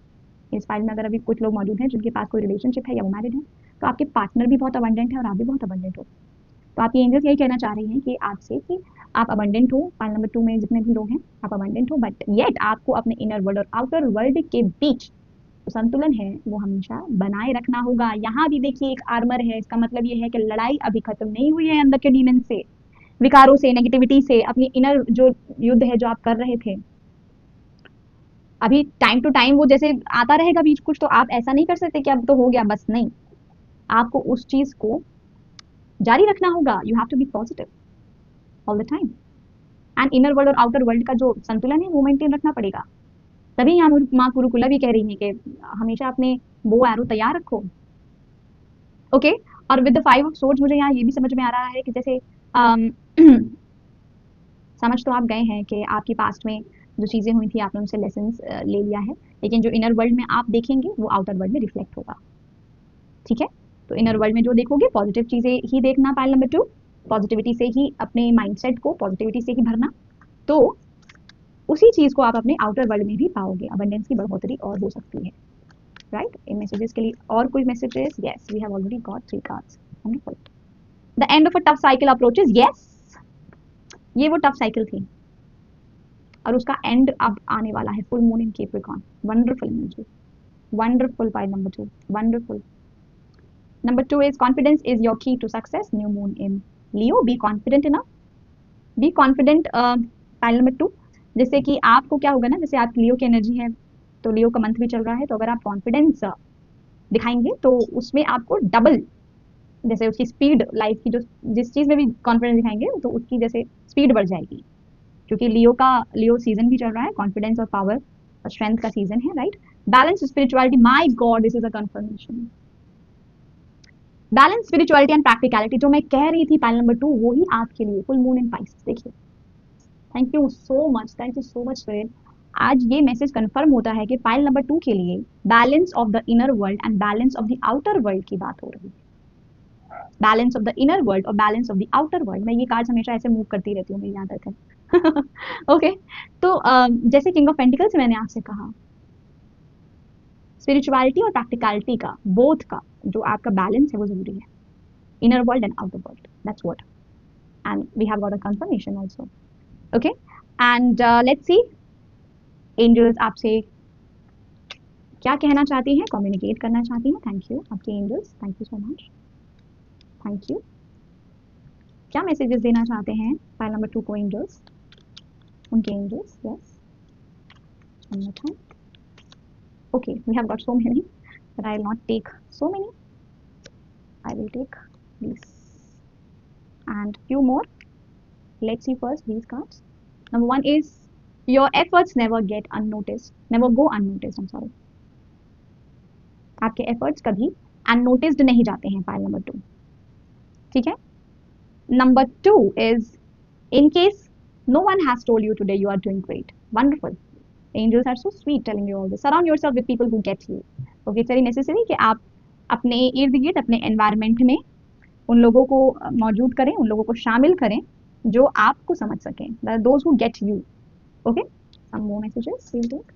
इस फाइल में अगर अभी कुछ लोग मौजूद हैं जिनके पास कोई रिलेशनशिप है या वो मैरिड है, तो आपके पार्टनर भी बहुत अबंडेंट है और आप भी बहुत अबंडेंट हो। तो आप ये एंजल्स यही कहना चाह रही हैं कि आपसे कि आप अबंडेंट हो, फाइल नंबर 2 में जितने भी लोग हैं आप अबंडेंट हो, बट येट आपको अपने इनर वर्ल्ड और आउटर वर्ल्ड के बीच जो संतुलन है वो हमेशा बनाए रखना होगा। यहाँ भी देखिए एक आर्मर है, इसका मतलब ये है कि लड़ाई अभी खत्म नहीं हुई है अंदर के डीमन से, विकारों से, नेगेटिविटी से, अपनी इनर जो युद्ध है जो आप कर रहे थे, अभी टाइम टू टाइम वो जैसे आता रहेगा बीच कुछ, तो आप ऐसा नहीं कर सकते कि अब तो हो गया बस, नहीं, आपको उस चीज को जारी रखना होगा। You have to be positive all the time, and inner world और आउटर वर्ल्ड का जो संतुलन है वो मेंटेन रखना पड़ेगा। तभी यहाँ माँ कुरुकुला भी कह रही है कि हमेशा अपने बो एरो तैयार रखो। ओके। और विद द 5 ऑफ सोर्ड्स मुझे यहाँ ये भी समझ में आ रहा है कि जैसे अम, समझ तो आप गए हैं कि आपकी पास्ट में जो चीजें हुई थी आपने उनसे लेसन ले लिया है, लेकिन जो इनर वर्ल्ड में आप देखेंगे वो आउटर वर्ल्ड में रिफ्लेक्ट होगा। ठीक है, तो इनर वर्ल्ड में जो देखोगे पॉजिटिव चीजें ही देखना। पाइल नंबर 2, पॉजिटिविटी से ही अपने माइंडसेट को पॉजिटिविटी से ही भरना। तो उसी चीज को आप अपने आउटर वर्ल्ड में भी पाओगे, अबंडेंस की बढ़ोतरी और हो सकती है, राइट। इन मैसेजेस के लिए और कोई messages? Yes, we have already got 3 cards, wonderful. The end of a tough cycle approaches, yes, ये वो टफ साइकिल थी और उसका एंड अब आने वाला है, full moon in Capricorn, wonderful energy, wonderful. Pile number 2, wonderful. Number 2 is confidence is your key to success, new moon in Leo, be confident enough, be confident. Pile number 2, जैसे कि आपको क्या होगा ना, जैसे आप लियो की एनर्जी है तो लियो का मंथ भी चल रहा है, तो अगर आप कॉन्फिडेंस दिखाएंगे तो उसमें आपको डबल, जैसे उसकी स्पीड लाइफ की, जो जिस चीज में भी कॉन्फिडेंस दिखाएंगे तो उसकी जैसे स्पीड बढ़ जाएगी, क्योंकि लियो सीजन भी चल रहा है, कॉन्फिडेंस और पावर और स्ट्रेंथ का सीजन है, right. Balance spirituality, my God this is a confirmation. Balance spirituality and practicality, जो मैं कह रही थी पाइल नंबर 2, वो ही आपके लिए, फुल मून इन पाइसेस। देखिए, thank you so much, thank you so much spirit. आज ये मैसेज कंफर्म होता है कि पाइल नंबर 2 के लिए balance of the inner world and balance of the outer world की बात हो रही है, balance of the inner world और balance of the outer world. मैं ये कार्ड हमेशा ऐसे मूव करती रहती हूँ, मेरी आदत है। ओके, तो जैसे किंग ऑफ पेंटिकल्स मैंने आपसे कहा, स्पिरिचुअलिटी और प्रैक्टिकलिटी का, बोथ का जो आपका बैलेंस है वो जरूरी है, inner world and outer world, that's what, and we have got a confirmation also. Okay, and let's see angels आपसे क्या कहना चाहती हैं, communicate करना चाहती हैं। थैंक यू आपके angels, thank you so much, thank you. क्या मैसेजेस देना चाहते हैं फाइल नंबर 2 को angels, उनके angels? yes, one more time. Okay, we have got so many, but I will not take so many, I will take these and few more. Let's see first these cards. Number 1 is your efforts never get unnoticed, never go unnoticed, I'm sorry. आपके efforts कभी unnoticed नहीं जाते हैं, file number 2, ठीक है। Number 2 is in case no one has told you today, you are doing great, wonderful. Angels are so sweet telling you all this. Surround yourself with people who get you. Okay, it's very necessary कि आप अपने इर्द गिर्द, अपने environment में उन लोगों को मौजूद करें, उन लोगों को शामिल करें जो आपको समझ सकें, those who get you. Okay, some more messages we'll take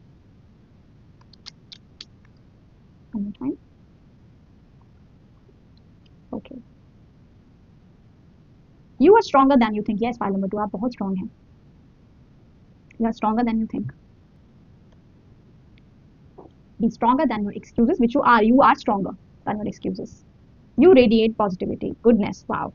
one more time. Okay, you are stronger than you think. Yes, file number 2, आप बहुत strong हैं, you are stronger than you think. Be stronger than your excuses, which you are stronger than your excuses. You radiate positivity, goodness, wow.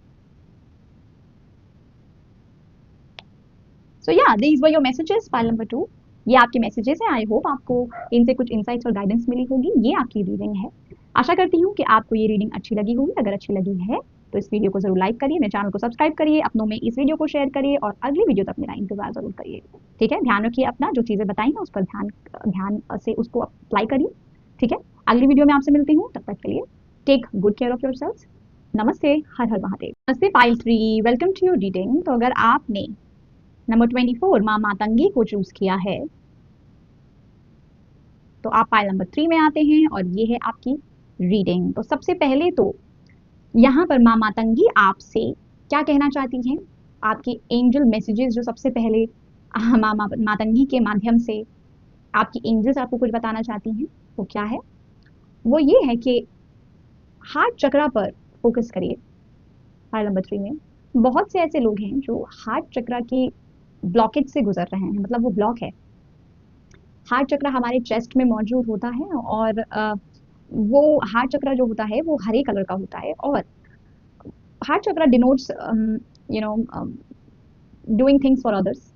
So yeah, these were your messages, file number 2. ये आपके messages हैं, आई hope आपको इनसे कुछ insights और guidance मिली होगी। ये आपकी रीडिंग है, आशा करती हूँ कि आपको ये रीडिंग अच्छी लगी होगी। अगर अच्छी लगी है तो इस वीडियो को जरूर लाइक करिए, मेरे चैनल को सब्सक्राइब करिए, अपनों में इस वीडियो को शेयर करिए और अगली वीडियो तक मेरा इंतजार जरूर करिए, ठीक है। ध्यान रखिए अपना, जो चीज़ें बताई हैं उस पर ध्यान से उसको अप्लाई करिए, ठीक है। अगली वीडियो में आपसे मिलती हूँ, तब तक के लिए take good care of yourselves. नमस्ते, हर हर महादेव। नमस्ते pile 3, welcome to your reading. तो अगर आपने नंबर 24 माँ मातंगी को चूज किया है तो आप पाइल नंबर 3 में आते हैं और ये है आपकी रीडिंग। तो सबसे पहले तो यहाँ पर माँ मातंगी आपसे क्या कहना चाहती हैं, आपके एंजल मैसेजेस जो सबसे पहले माँ मातंगी के माध्यम से आपकी एंजल्स आपको कुछ बताना चाहती हैं, वो क्या है? वो ये है कि हार्ट चक्रा पर फोकस करिए। फाइल नंबर 3 में बहुत से ऐसे लोग हैं जो हार्ट चक्रा की ब्लॉकेज से गुजर रहे हैं, मतलब वो ब्लॉक है। हार्ट चक्र हमारे चेस्ट में मौजूद होता है और वो हार्ट चक्र जो होता है वो हरे कलर का होता है और हार्ट चक्र denotes you know doing things for others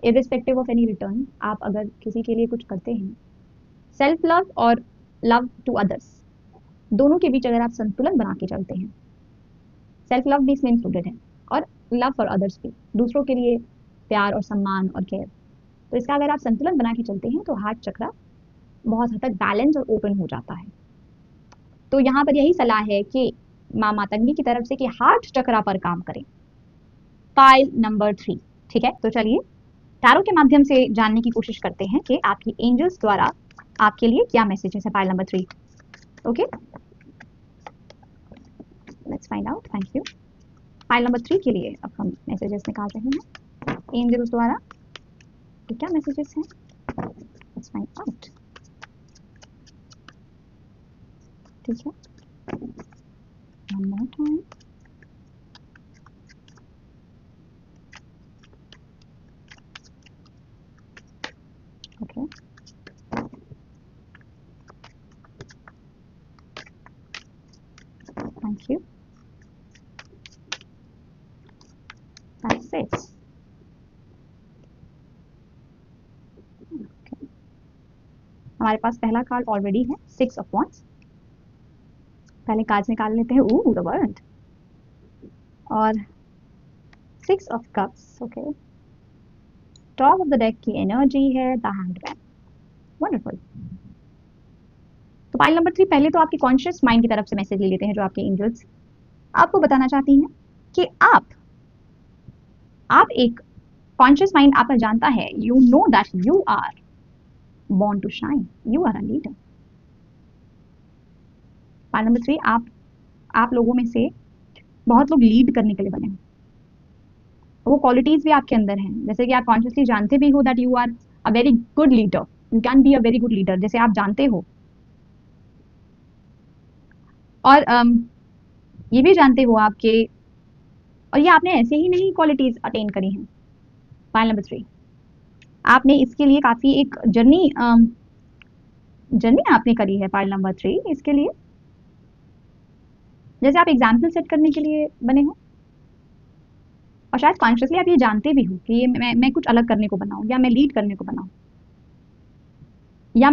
irrespective of any return. आप अगर किसी के लिए कुछ करते हैं, सेल्फ लव और लव टू अदर्स दोनों के बीच अगर आप संतुलन बना के चलते हैं, सेल्फ लव भी इसमें इंक्लूडेड है और लव फॉर अदर्स भी, दूसरों के लिए प्यार और सम्मान और केयर, तो इसका अगर आप संतुलन बना के चलते हैं तो हार्ट चक्र बहुत हद तक बैलेंस और ओपन हो जाता है। तो यहाँ पर यही सलाह है कि माँ मातंगी की तरफ से कि हार्ट चक्र पर काम करें। फाइल नंबर 3, ठीक है। तो चलिए टैरो के माध्यम से जानने की कोशिश करते हैं कि आपकी एंजल्स द्वारा आपके लिए क्या मैसेजेस है। File number 3, okay, let's find out. Thank you. File number 3 के लिए अब हम मैसेजेस निकाल रहे हैं एंजल्स द्वारा ये क्या मैसेजेस हैं? Let's find out. ठीक है, one more time. Okay, thank you, that's it. हमारे पास पहला कार्ड ऑलरेडी है, 6 ऑफ वांड्स। पहले कार्ड्स निकाल लेते हैं। द वर्ल्ड और 6 of cups. Okay, top of the deck की एनर्जी है द हैंडमैन। वंडरफुल। तो पाइल नंबर 3, पहले तो आपकी कॉन्शियस माइंड की तरफ से मैसेज ले लेते हैं, जो आपके एंजल्स आपको बताना चाहती हैं कि आप एक कॉन्शियस माइंड आपका जानता है, you know that you are born to shine, you are a leader। Pile number 3, आप लोगों में से बहुत लोग लीड करने के लिए बने हैं। वो क्वालिटीज भी आपके अंदर हैं, जैसे कि आप कॉन्शियसली जानते भी हो that you are a very good leader, you can be a very good leader, जैसे आप जानते हो। और ये भी जानते हो आपके, और ये आपने ऐसे ही नहीं क्वालिटीज अटेन करी हैं। पाइल नंबर 3, आपने इसके लिए काफी एक जर्नी आपने करी है। पाइल नंबर 3 इसके लिए, जैसे आप एग्जाम्पल सेट करने के लिए बने हो, और शायद कॉन्शियसली आप ये जानते भी हो कि ये मैं कुछ अलग करने को बना हूं, या मैं लीड करने को बना हूं, या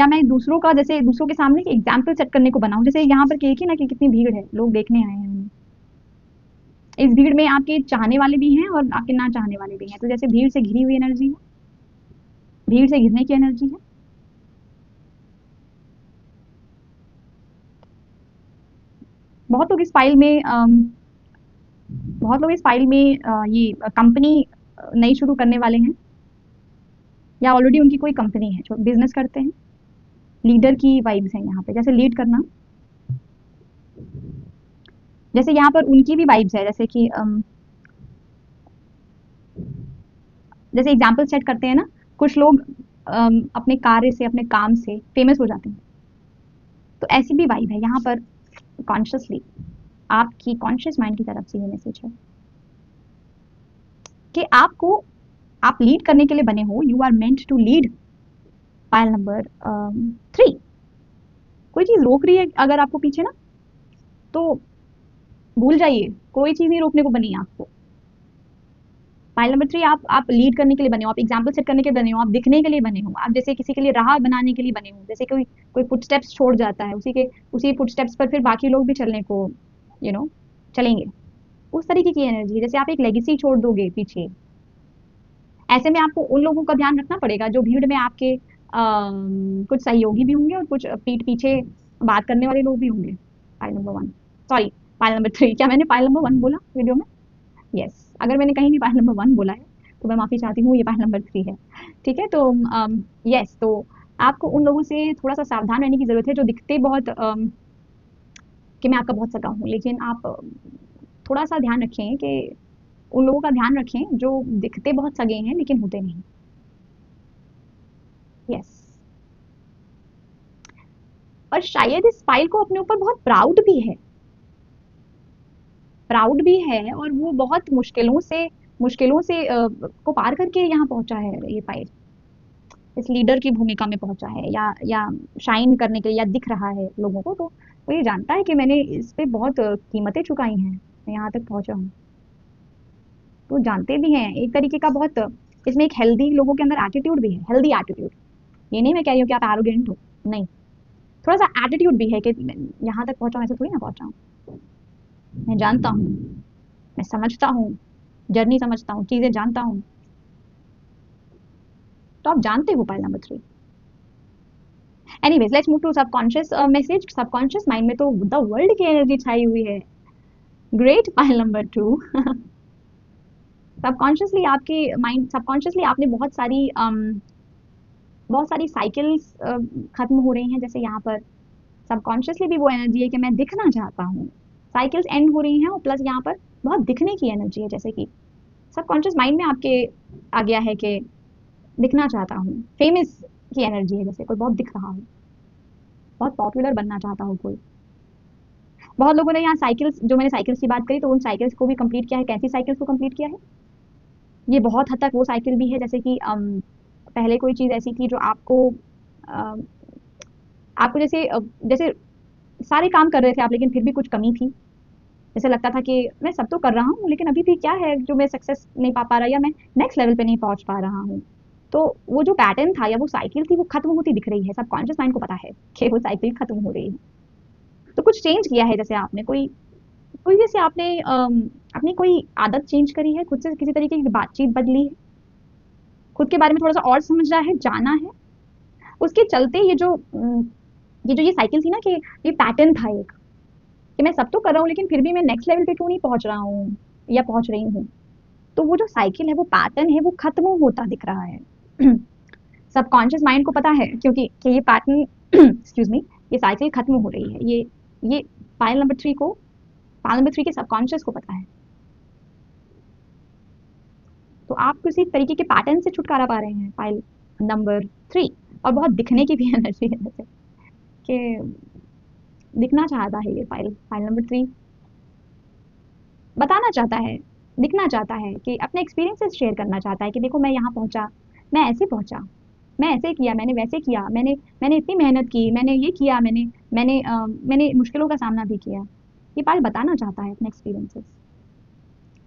मैं दूसरों का, जैसे दूसरों के सामने एग्जाम्पल सेट करने को बना हूं। जैसे यहाँ पर देखिए ना कि कितनी भीड़ है, लोग देखने आए हैं। इस भीड़ में आपके चाहने वाले भी हैं और आपके ना चाहने वाले भी हैं। तो जैसे भीड़ से घिरी हुई एनर्जी है, भीड़ से घिरने की एनर्जी है। बहुत लोग इस फाइल में ये कंपनी नई शुरू करने वाले हैं, या ऑलरेडी उनकी कोई कंपनी है जो बिजनेस करते हैं। लीडर की वाइब्स हैं यहाँ पे, जैसे लीड करना, जैसे यहाँ पर उनकी भी वाइब्स है, जैसे कि जैसे एग्जाम्पल सेट करते हैं ना, कुछ लोग अपने कार्य से, अपने काम से फेमस हो जाते हैं। तो ऐसी भी वाइब है यहाँ पर। कॉन्शियसली आपकी कॉन्शियस माइंड की तरफ से ये मैसेज है कि आप लीड करने के लिए बने हो, you are meant to lead. Pile number 3, कोई चीज रोक रही है अगर आपको पीछे ना, तो भूल जाइए, कोई चीज नहीं रोकने को बनी है आपको। पाइल नंबर 3, आप लीड करने के लिए बने हो, आप एग्जाम्पल सेट करने के लिए बने हो, आप दिखने के लिए बने हो, आप जैसे किसी के लिए राह बनाने के लिए बने हो। जैसे कोई फुटस्टेप्स छोड़ जाता है, उसी फुटस्टेप्स पर फिर बाकी लोग भी चलने को चलेंगे। उस तरीके की एनर्जी, जैसे आप एक लेगेसी छोड़ दोगे पीछे। ऐसे में आपको उन लोगों का ध्यान रखना पड़ेगा जो भीड़ में आपके कुछ सहयोगी भी होंगे और कुछ पीठ पीछे बात करने वाले लोग भी होंगे। Pile number 1, sorry pile number 3, क्या मैंने पाइल नंबर 1 बोला वीडियो में? यस, अगर मैंने कहीं भी पाइल नंबर 1 बोला है तो मैं माफी चाहती हूँ, ये पाइल नंबर 3 है। ठीक है, तो यस, तो आपको उन लोगों से थोड़ा सा सावधान रहने की जरूरत है जो दिखते बहुत कि मैं आपका बहुत सगा हूँ, लेकिन आप थोड़ा सा ध्यान रखें कि उन लोगों का ध्यान रखें जो दिखते बहुत सगे हैं लेकिन होते नहीं। यस, और शायद इस फाइल को अपने ऊपर बहुत प्राउड भी है, और वो बहुत मुश्किलों से को पार करके यहाँ पहुंचा है। ये फाइल इस लीडर की भूमिका में पहुंचा है, या शाइन करने के लिए, या दिख रहा है लोगों को, तो वो ये जानता है कि मैंने इस पे बहुत कीमतें चुकाई हैं, मैं यहाँ तक पहुंचा हूँ। तो जानते भी हैं एक तरीके का बहुत, इसमें एक हेल्दी लोगों के अंदर एटीट्यूड भी है, हेल्दी एटीट्यूड। ये नहीं मैं कह रही हूँ कि आप एरोगेंट हो, नहीं, थोड़ा सा एटीट्यूड भी है कि यहाँ तक पहुंचा हूँ, ऐसे थोड़ी ना पहुंचा हूँ। मैं जानता हूँ, मैं समझता हूँ, जर्नी समझता हूँ, चीजें जानता हूँ। तो आप जानते हो pile number 3। Anyways, let's move to subconscious message. Subconscious mind में तो द वर्ल्ड की एनर्जी छाई हुई है। Great pile number 2। सबकॉन्शियसली आपने बहुत सारी साइकिल्स खत्म हो रही हैं। जैसे यहाँ पर सबकॉन्शियसली भी वो एनर्जी है कि मैं दिखना चाहता हूँ, साइकिल्स एंड हो रही हैं, और प्लस यहाँ पर बहुत दिखने की एनर्जी है। जैसे कि सबकॉन्शियस माइंड में आपके आ गया है कि दिखना चाहता हूँ, फेमस की एनर्जी है, जैसे कोई बहुत दिख रहा हो, बहुत पॉपुलर बनना चाहता हो कोई। बहुत लोगों ने यहाँ साइकिल्स, जो मैंने साइकिल्स की बात करी तो उन साइकिल्स को भी कंप्लीट किया है। कैसी साइकिल्स को कंप्लीट किया है? ये बहुत हद तक वो साइकिल भी है जैसे कि पहले कोई चीज़ ऐसी थी जो आपको जैसे सारे काम कर रहे थे आप, लेकिन फिर भी कुछ कमी थी। जैसे लगता था कि मैं सब तो कर रहा हूँ लेकिन अभी भी क्या है जो मैं सक्सेस नहीं पा पा रहा, या मैं नेक्स्ट लेवल पे नहीं पहुंच पा रहा हूँ। तो वो जो पैटर्न था या वो साइकिल थी वो खत्म होती दिख रही है, सबकॉन्शियस माइंड को पता है कि वो साइकिल खत्म हो रही है। तो कुछ चेंज किया है, जैसे आपने कोई कोई जैसे आपने अपनी कोई आदत चेंज करी है, खुद से किसी तरीके की बातचीत बदली है, खुद के बारे में थोड़ा सा और समझना है, जाना है। उसके चलते ये साइकिल थी ना, कि ये पैटर्न था एक, कि मैं सब तो कर रहा हूँ लेकिन फिर भी मैं नेक्स्ट लेवल पे क्यों नहीं पहुंच रहा हूँ या पहुंच रही हूँ। तो वो जो साइकिल है, वो पैटर्न है, वो खत्म होता दिख रहा है। सबकॉन्शियस माइंड को पता है क्योंकि कि ये पैटर्न एक्सक्यूज मी, ये साइकिल खत्म हो रही है। ये फाइल नंबर 3 के सबकॉन्शियस को पता है। तो आप किसी तरीके के पैटर्न से छुटकारा पा रहे हैं, फाइल नंबर 3। और बहुत दिखने की भी एनर्जी है, जैसे कि दिखना चाहता है ये फाइल नंबर 3, बताना चाहता है, दिखना चाहता है, कि अपने एक्सपीरियंसेस शेयर करना चाहता है कि देखो मैं यहाँ पहुँचा, मैं ऐसे पहुँचा, मैं ऐसे किया, मैंने वैसे किया, मैंने इतनी मेहनत की, मैंने ये किया, मैंने मुश्किलों का सामना भी किया। ये फाइल बताना चाहता है अपने एक्सपीरियंसेस,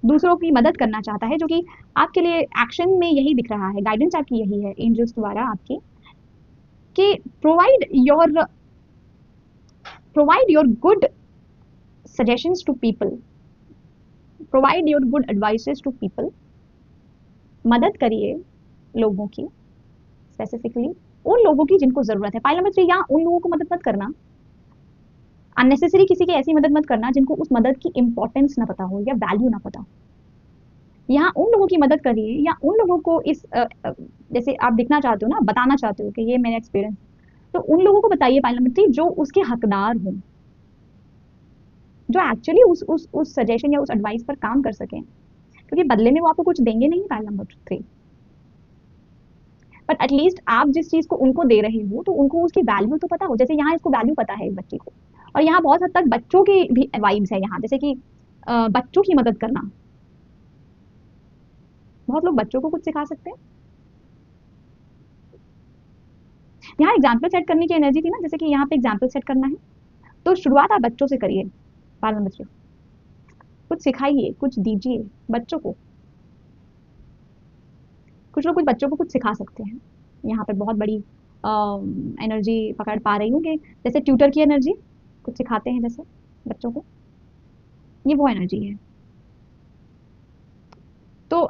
दूसरों की मदद करना चाहता है, जो कि आपके लिए एक्शन में यही दिख रहा है, गाइडेंस आपकी यही है एंजल्स द्वारा आपकी, कि provide your provide your good suggestions to people, provide your good advices to people. मदद करिए लोगों की, स्पेसिफिकली उन लोगों की जिनको जरूरत है। फाइल नंबर 3, यहाँ उन लोगों को मदद मत करना, अननेसेसरी किसी की ऐसी मदद मत करना जिनको उस मदद की इंपॉर्टेंस ना पता हो या वैल्यू ना पता हो। यहाँ उन लोगों की मदद करिए, या उन लोगों को जैसे आप दिखना चाहते हो ना, बताना चाहते हो कि ये मेरा एक्सपीरियंस, तो उन लोगों को बताइए फाइल नंबर 3 जो उसके हकदार हों, जो एक्चुअली उस सजेशन या उस एडवाइस पर काम कर सकें, क्योंकि बदले में वो आपको कुछ देंगे नहीं फाइल नंबर 3। बट एटलीस्ट आप जिस चीज को उनको दे रहे हो तो उनको उसकी वैल्यू तो पता हो। जैसे यहाँ इसको वैल्यू पता है इस बच्चे को, और यहाँ बहुत हद तक बच्चों की भी वाइब्स है यहाँ, जैसे कि बच्चों की मदद करना। बहुत लोग बच्चों को कुछ सिखा सकते हैं। यहाँ एग्जाम्पल सेट करने की एनर्जी थी ना, जैसे कि यहाँ पे एग्जाम्पल सेट करना है, तो शुरुआत आप बच्चों से करिए। फाइल नंबर 3, कुछ सिखाइए, कुछ दीजिए बच्चों को। कुछ लोग कुछ बच्चों को कुछ सिखा सकते हैं। यहाँ पे बहुत बड़ी एनर्जी पकड़ पा रही हूँ, कि जैसे ट्यूटर की एनर्जी, कुछ सिखाते हैं जैसे बच्चों को, ये वो एनर्जी है। तो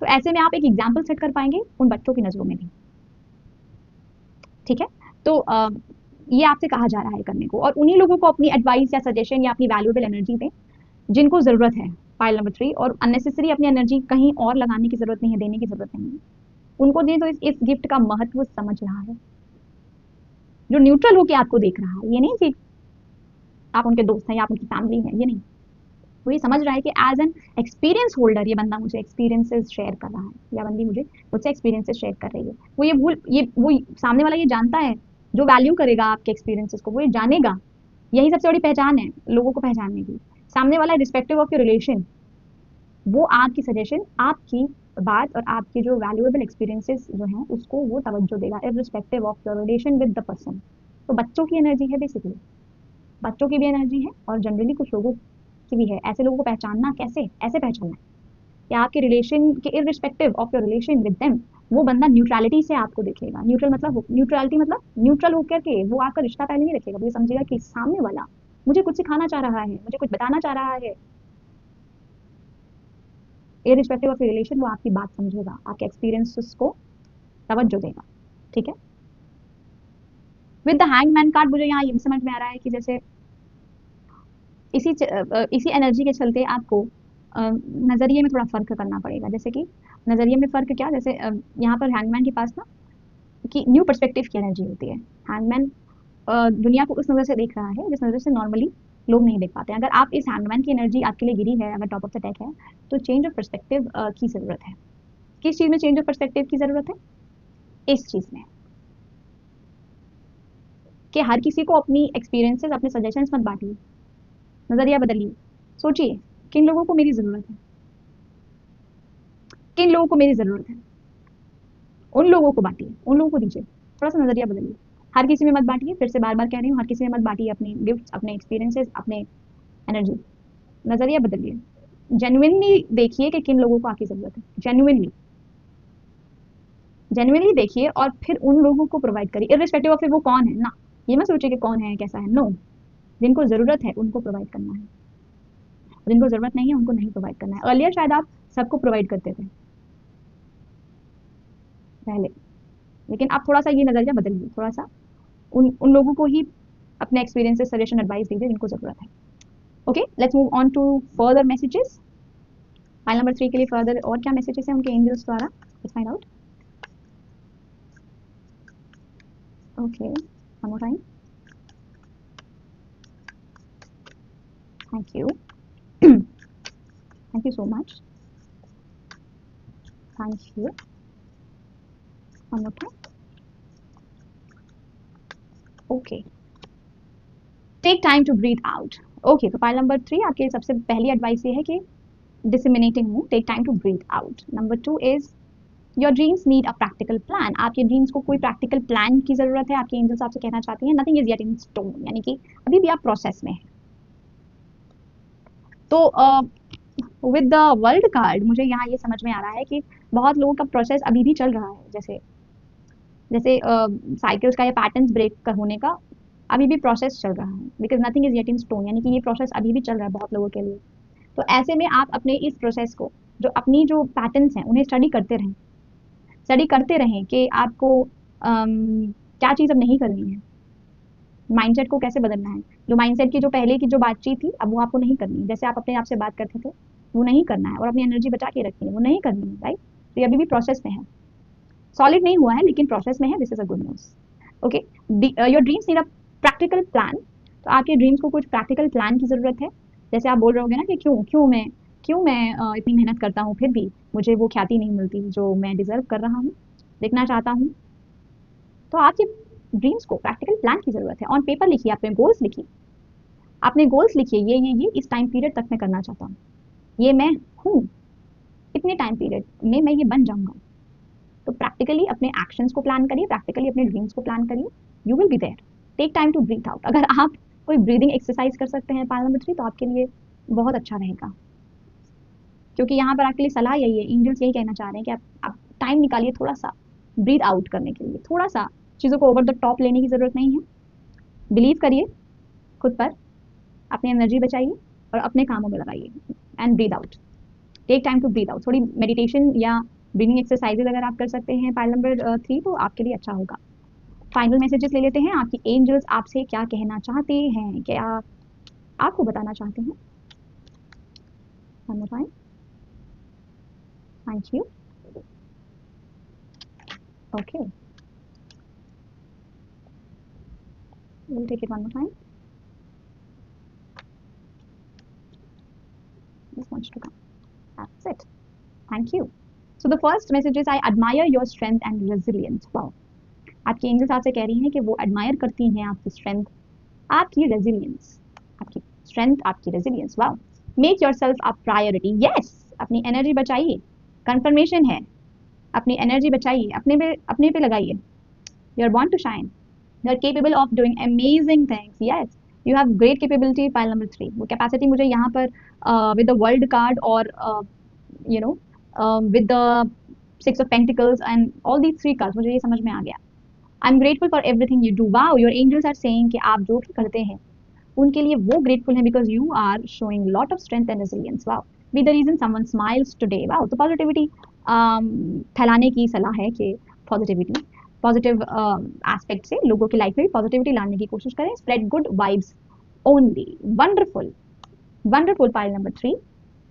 तो ऐसे में आप एक एग्जाम्पल सेट कर पाएंगे उन बच्चों की नजरों में भी। ठीक है, तो ये आपसे कहा जा रहा है करने को, और उन्हीं लोगों को अपनी एडवाइस या सजेशन या अपनी वैल्यूएबल एनर्जी दें जिनको जरूरत है फाइल नंबर 3, और अननेसेसरी अपनी एनर्जी कहीं और लगाने की जरूरत नहीं है, देने की जरूरत नहीं है। उनको दें तो इस गिफ्ट का महत्व समझ रहा है, जो न्यूट्रल होकर आपको देख रहा है। ये नहीं कि आप उनके दोस्त हैं या आप उनकी फैमिली हैं, ये नहीं। वो ये समझ रहा है कि एज एन एक्सपीरियंस होल्डर ये बंदा मुझे एक्सपीरियंसेस शेयर कर रहा है, या बंदी मुझसे एक्सपीरियंसेस शेयर कर रही है। वो सामने वाला ये जानता है, जो वैल्यू करेगा आपके एक्सपीरियंसेस को वो ये जानेगा। यही सबसे बड़ी पहचान है लोगों को पहचानने की। सामने वाला रिस्पेक्टिव ऑफ योर रिलेशन, वो आपकी सजेशन, आपकी बात और आपकी जो वैल्यूएबल एक्सपीरियंसेस जो हैं उसको वो तवज्जो देगा, irrespective of your relation with the person. तो बच्चों की एनर्जी है बेसिकली, बच्चों की भी एनर्जी है, और जनरली कुछ लोगों की भी है। ऐसे लोगों को पहचानना कैसे, ऐसे पहचानना है कि आपके रिलेशन के irrespective of your relation with them, वो बंदा न्यूट्रलिटी से आपको देखेगा। न्यूट्रलिटी मतलब न्यूट्रल होकर के वो आपका रिश्ता पहले नहीं रखेगा, वो ये समझेगा कि सामने वाला मुझे कुछ सिखाना चाह रहा है, मुझे कुछ बताना चाह रहा है। इररिस्पेक्टिव ऑफ रिलेशन वो आपकी बात समझेगा, आपके एक्सपीरियंसेस को तवज्जो देगा। ठीक है, विद द हैंगमैन कार्ड मुझे यहाँ ये समझ में आ रहा है कि जैसे इसी एनर्जी के चलते आपको नज़रिए में थोड़ा फ़र्क करना पड़ेगा। जैसे कि नज़रिए में फ़र्क क्या, जैसे यहाँ पर हैंगमैन के पास ना कि न्यू पर्सपेक्टिव की एनर्जी होती है। हैंगमैन दुनिया को उस नज़र से देख रहा है जिस नज़र से नॉर्मली लोग नहीं देख पाते हैं। अगर इस हैंगमैन की एनर्जी आपके लिए गिरी है, अगर टॉप ऑफ द डेक है, तो चेंज ऑफ पर्सपेक्टिव की ज़रूरत है। किस चीज में चेंज ऑफ पर्सपेक्टिव की जरूरत है? इस चीज में कि हर किसी को अपनी एक्सपीरियंसेस, अपने सजेशंस मत बांटिए, नजरिया बदलिए। सोचिए किन लोगों को मेरी जरूरत है, किन लोगों को मेरी जरूरत है, उन लोगों को बांटिए, उन लोगों को दीजिए। थोड़ा सा नजरिया बदलिए, हर किसी में मत बांटिए। फिर से बार बार कह रही हूँ, हर किसी में मत बांटिए अपने गिफ्ट, अपने एक्सपीरियंसेस, अपने एनर्जी। नजरिया बदलिए, जेन्युइनली देखिए कि किन लोगों को आपकी जरूरत है। जेन्युइनली, जेन्युइनली देखिए और फिर उन लोगों को प्रोवाइड करिए, इर्रिस्पेक्टिव ऑफ फिर वो कौन है ना। ये मत सोचिए कि कौन है कैसा है, नो। जिनको जरूरत है उनको प्रोवाइड करना है, जिनको जरूरत नहीं है उनको नहीं प्रोवाइड करना है। अर्लियर शायद आप सबको प्रोवाइड करते थे पहले, लेकिन आप थोड़ा सा ये नजरिया बदलिए, थोड़ा सा उन लोगों को ही अपने एक्सपीरियंसेस, सजेशन, एडवाइस दीजिए जिनको जरूरत है। Okay, let's move on to further messages. Pile number 3 के लिए फर्दर और क्या मैसेजेस हैं उनके एंजल्स द्वारा, let's find out. Okay, one more time, thank you, thank you so much, thank you, one more time. Okay, take time to breathe out. Okay, तो pile number 3 आपके सबसे पहली एडवाइस ये है कि disseminating more, take time to breathe out. Number 2 is your dreams need a practical plan. आपके dreams को कोई प्रैक्टिकल प्लान की जरूरत है। आपके एंजल्स आपसे कहना चाहती हैं nothing is yet in stone, यानी कि अभी भी आप प्रोसेस में हैं। तो विद द वर्ल्ड कार्ड मुझे यहाँ ये समझ में आ रहा है कि बहुत लोगों का प्रोसेस अभी भी चल रहा है, जैसे जैसे साइकिल्स का या पैटर्न्स ब्रेक होने का अभी भी प्रोसेस चल रहा है, because nothing is yet in stone, यानी कि ये प्रोसेस अभी भी चल रहा है बहुत लोगों के लिए। तो ऐसे में आप अपने इस प्रोसेस को, जो अपनी जो पैटर्न्स हैं उन्हें स्टडी करते रहें, स्टडी करते रहें कि आपको क्या चीज़ अब नहीं करनी है, माइंडसेट को कैसे बदलना है। जो माइंडसेट की जो पहले की जो बातचीत थी अब वो आपको नहीं करनी है, जैसे आप अपने आप से बात करते थे वो नहीं करना है, और अपनी एनर्जी बचा के रखनी है वो नहीं करनी है, राइट। तो ये अभी भी प्रोसेस में है, सॉलिड नहीं हुआ है लेकिन प्रोसेस में है। This is a good news. Okay, your dreams need a practical plan. तो आपके ड्रीम्स को कुछ प्रैक्टिकल प्लान की ज़रूरत है। जैसे आप बोल रहे होगे ना कि क्यों मैं इतनी मेहनत करता हूँ फिर भी मुझे वो ख्याति नहीं मिलती जो मैं डिजर्व कर रहा हूँ, देखना चाहता हूँ। तो आपके ड्रीम्स को प्रैक्टिकल प्लान की ज़रूरत है। ऑन पेपर लिखिए, अपने गोल्स लिखिए, अपने गोल्स लिखिए, ये इस टाइम पीरियड तक मैं करना चाहता हूँ, ये मैं हूँ, इतने टाइम पीरियड में मैं ये बन जाऊंगा। तो प्रैक्टिकली अपने एक्शंस को प्लान करिए, प्रैक्टिकली अपने ड्रीम्स को प्लान करिए, you will be there. Take time to breathe out. अगर आप कोई ब्रीदिंग एक्सरसाइज कर सकते हैं पाइल नंबर 3 तो आपके लिए बहुत अच्छा रहेगा, क्योंकि यहाँ पर आपके लिए सलाह यही है, एंजल्स यही कहना चाह रहे हैं कि आप टाइम निकालिए थोड़ा सा ब्रीथ आउट करने के लिए। थोड़ा सा चीज़ों को ओवर द टॉप लेने की ज़रूरत नहीं है, बिलीव करिए खुद पर, अपनी एनर्जी बचाइए और अपने कामों में लगाइए and breathe out. Take time to breathe out. थोड़ी मेडिटेशन या ब्रीदिंग एक्सरसाइजेज अगर आप कर सकते हैं पाइल नंबर 3 तो आपके लिए अच्छा होगा। फाइनल मैसेजेस ले लेते हैं, आपकी एंजल्स आपसे क्या कहना चाहते हैं, क्या आपको बताना चाहते हैं। Thank you. Okay, we'll take it one more time. This wants to come. That's it. Thank you. So the first message is I admire your strength and resilience. Wow. आपकी एंजल्स आपसे कह रही हैं कि वो एडमायर करती हैं आपकी स्ट्रेंथ, आपकी रेजिलियंस, आपकी स्ट्रेंथ, आपकी resilience. Wow. Make yourself a priority. Yes, अपनी एनर्जी बचाइए, कंफर्मेशन है, अपनी एनर्जी बचाइए, अपने पे लगाइए। You are born to shine, you are capable of doing amazing things. Yes, you have great capability. Pile number 3 वो कैपेसिटी मुझे यहाँ पर विद द वर्ल्ड कार्ड और you know with the 6 of pentacles and all these 3 cards मुझे ये समझ में आ गया। आई am grateful for everything you do. Wow, your angels are saying कि आप जो भी करते हैं उनके लिए वो ग्रेटफुल हैं because you are showing lot of strength and resilience. Wow, be the reason someone smiles today. Wow, तो पॉजिटिविटी फैलाने की सलाह है कि पॉजिटिविटी, पॉजिटिव एस्पेक्ट से लोगों की लाइफ में पॉजिटिविटी लाने की कोशिश करें। Spread good vibes only. Wonderful, wonderful. File number 3,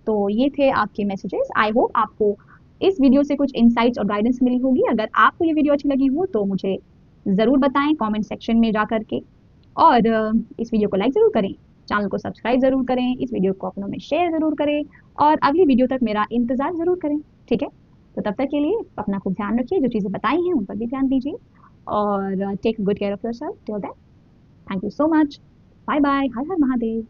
तो ये थे आपके मैसेजेस। आई होप आपको इस वीडियो से कुछ इंसाइट्स और गाइडेंस मिली होगी। अगर आपको ये वीडियो अच्छी लगी हो तो मुझे ज़रूर बताएं कमेंट सेक्शन में जा करके, और इस वीडियो को लाइक ज़रूर करें, चैनल को सब्सक्राइब ज़रूर करें, इस वीडियो को अपनों में शेयर ज़रूर करें, और अगली वीडियो तक मेरा इंतज़ार ज़रूर करें। ठीक है, तो तब तक के लिए अपना खूब ध्यान रखिए, जो चीज़ें बताई हैं उन पर भी ध्यान दीजिए, और take good care of yourself till then. Thank you so much. Bye bye. Her her Mahadev.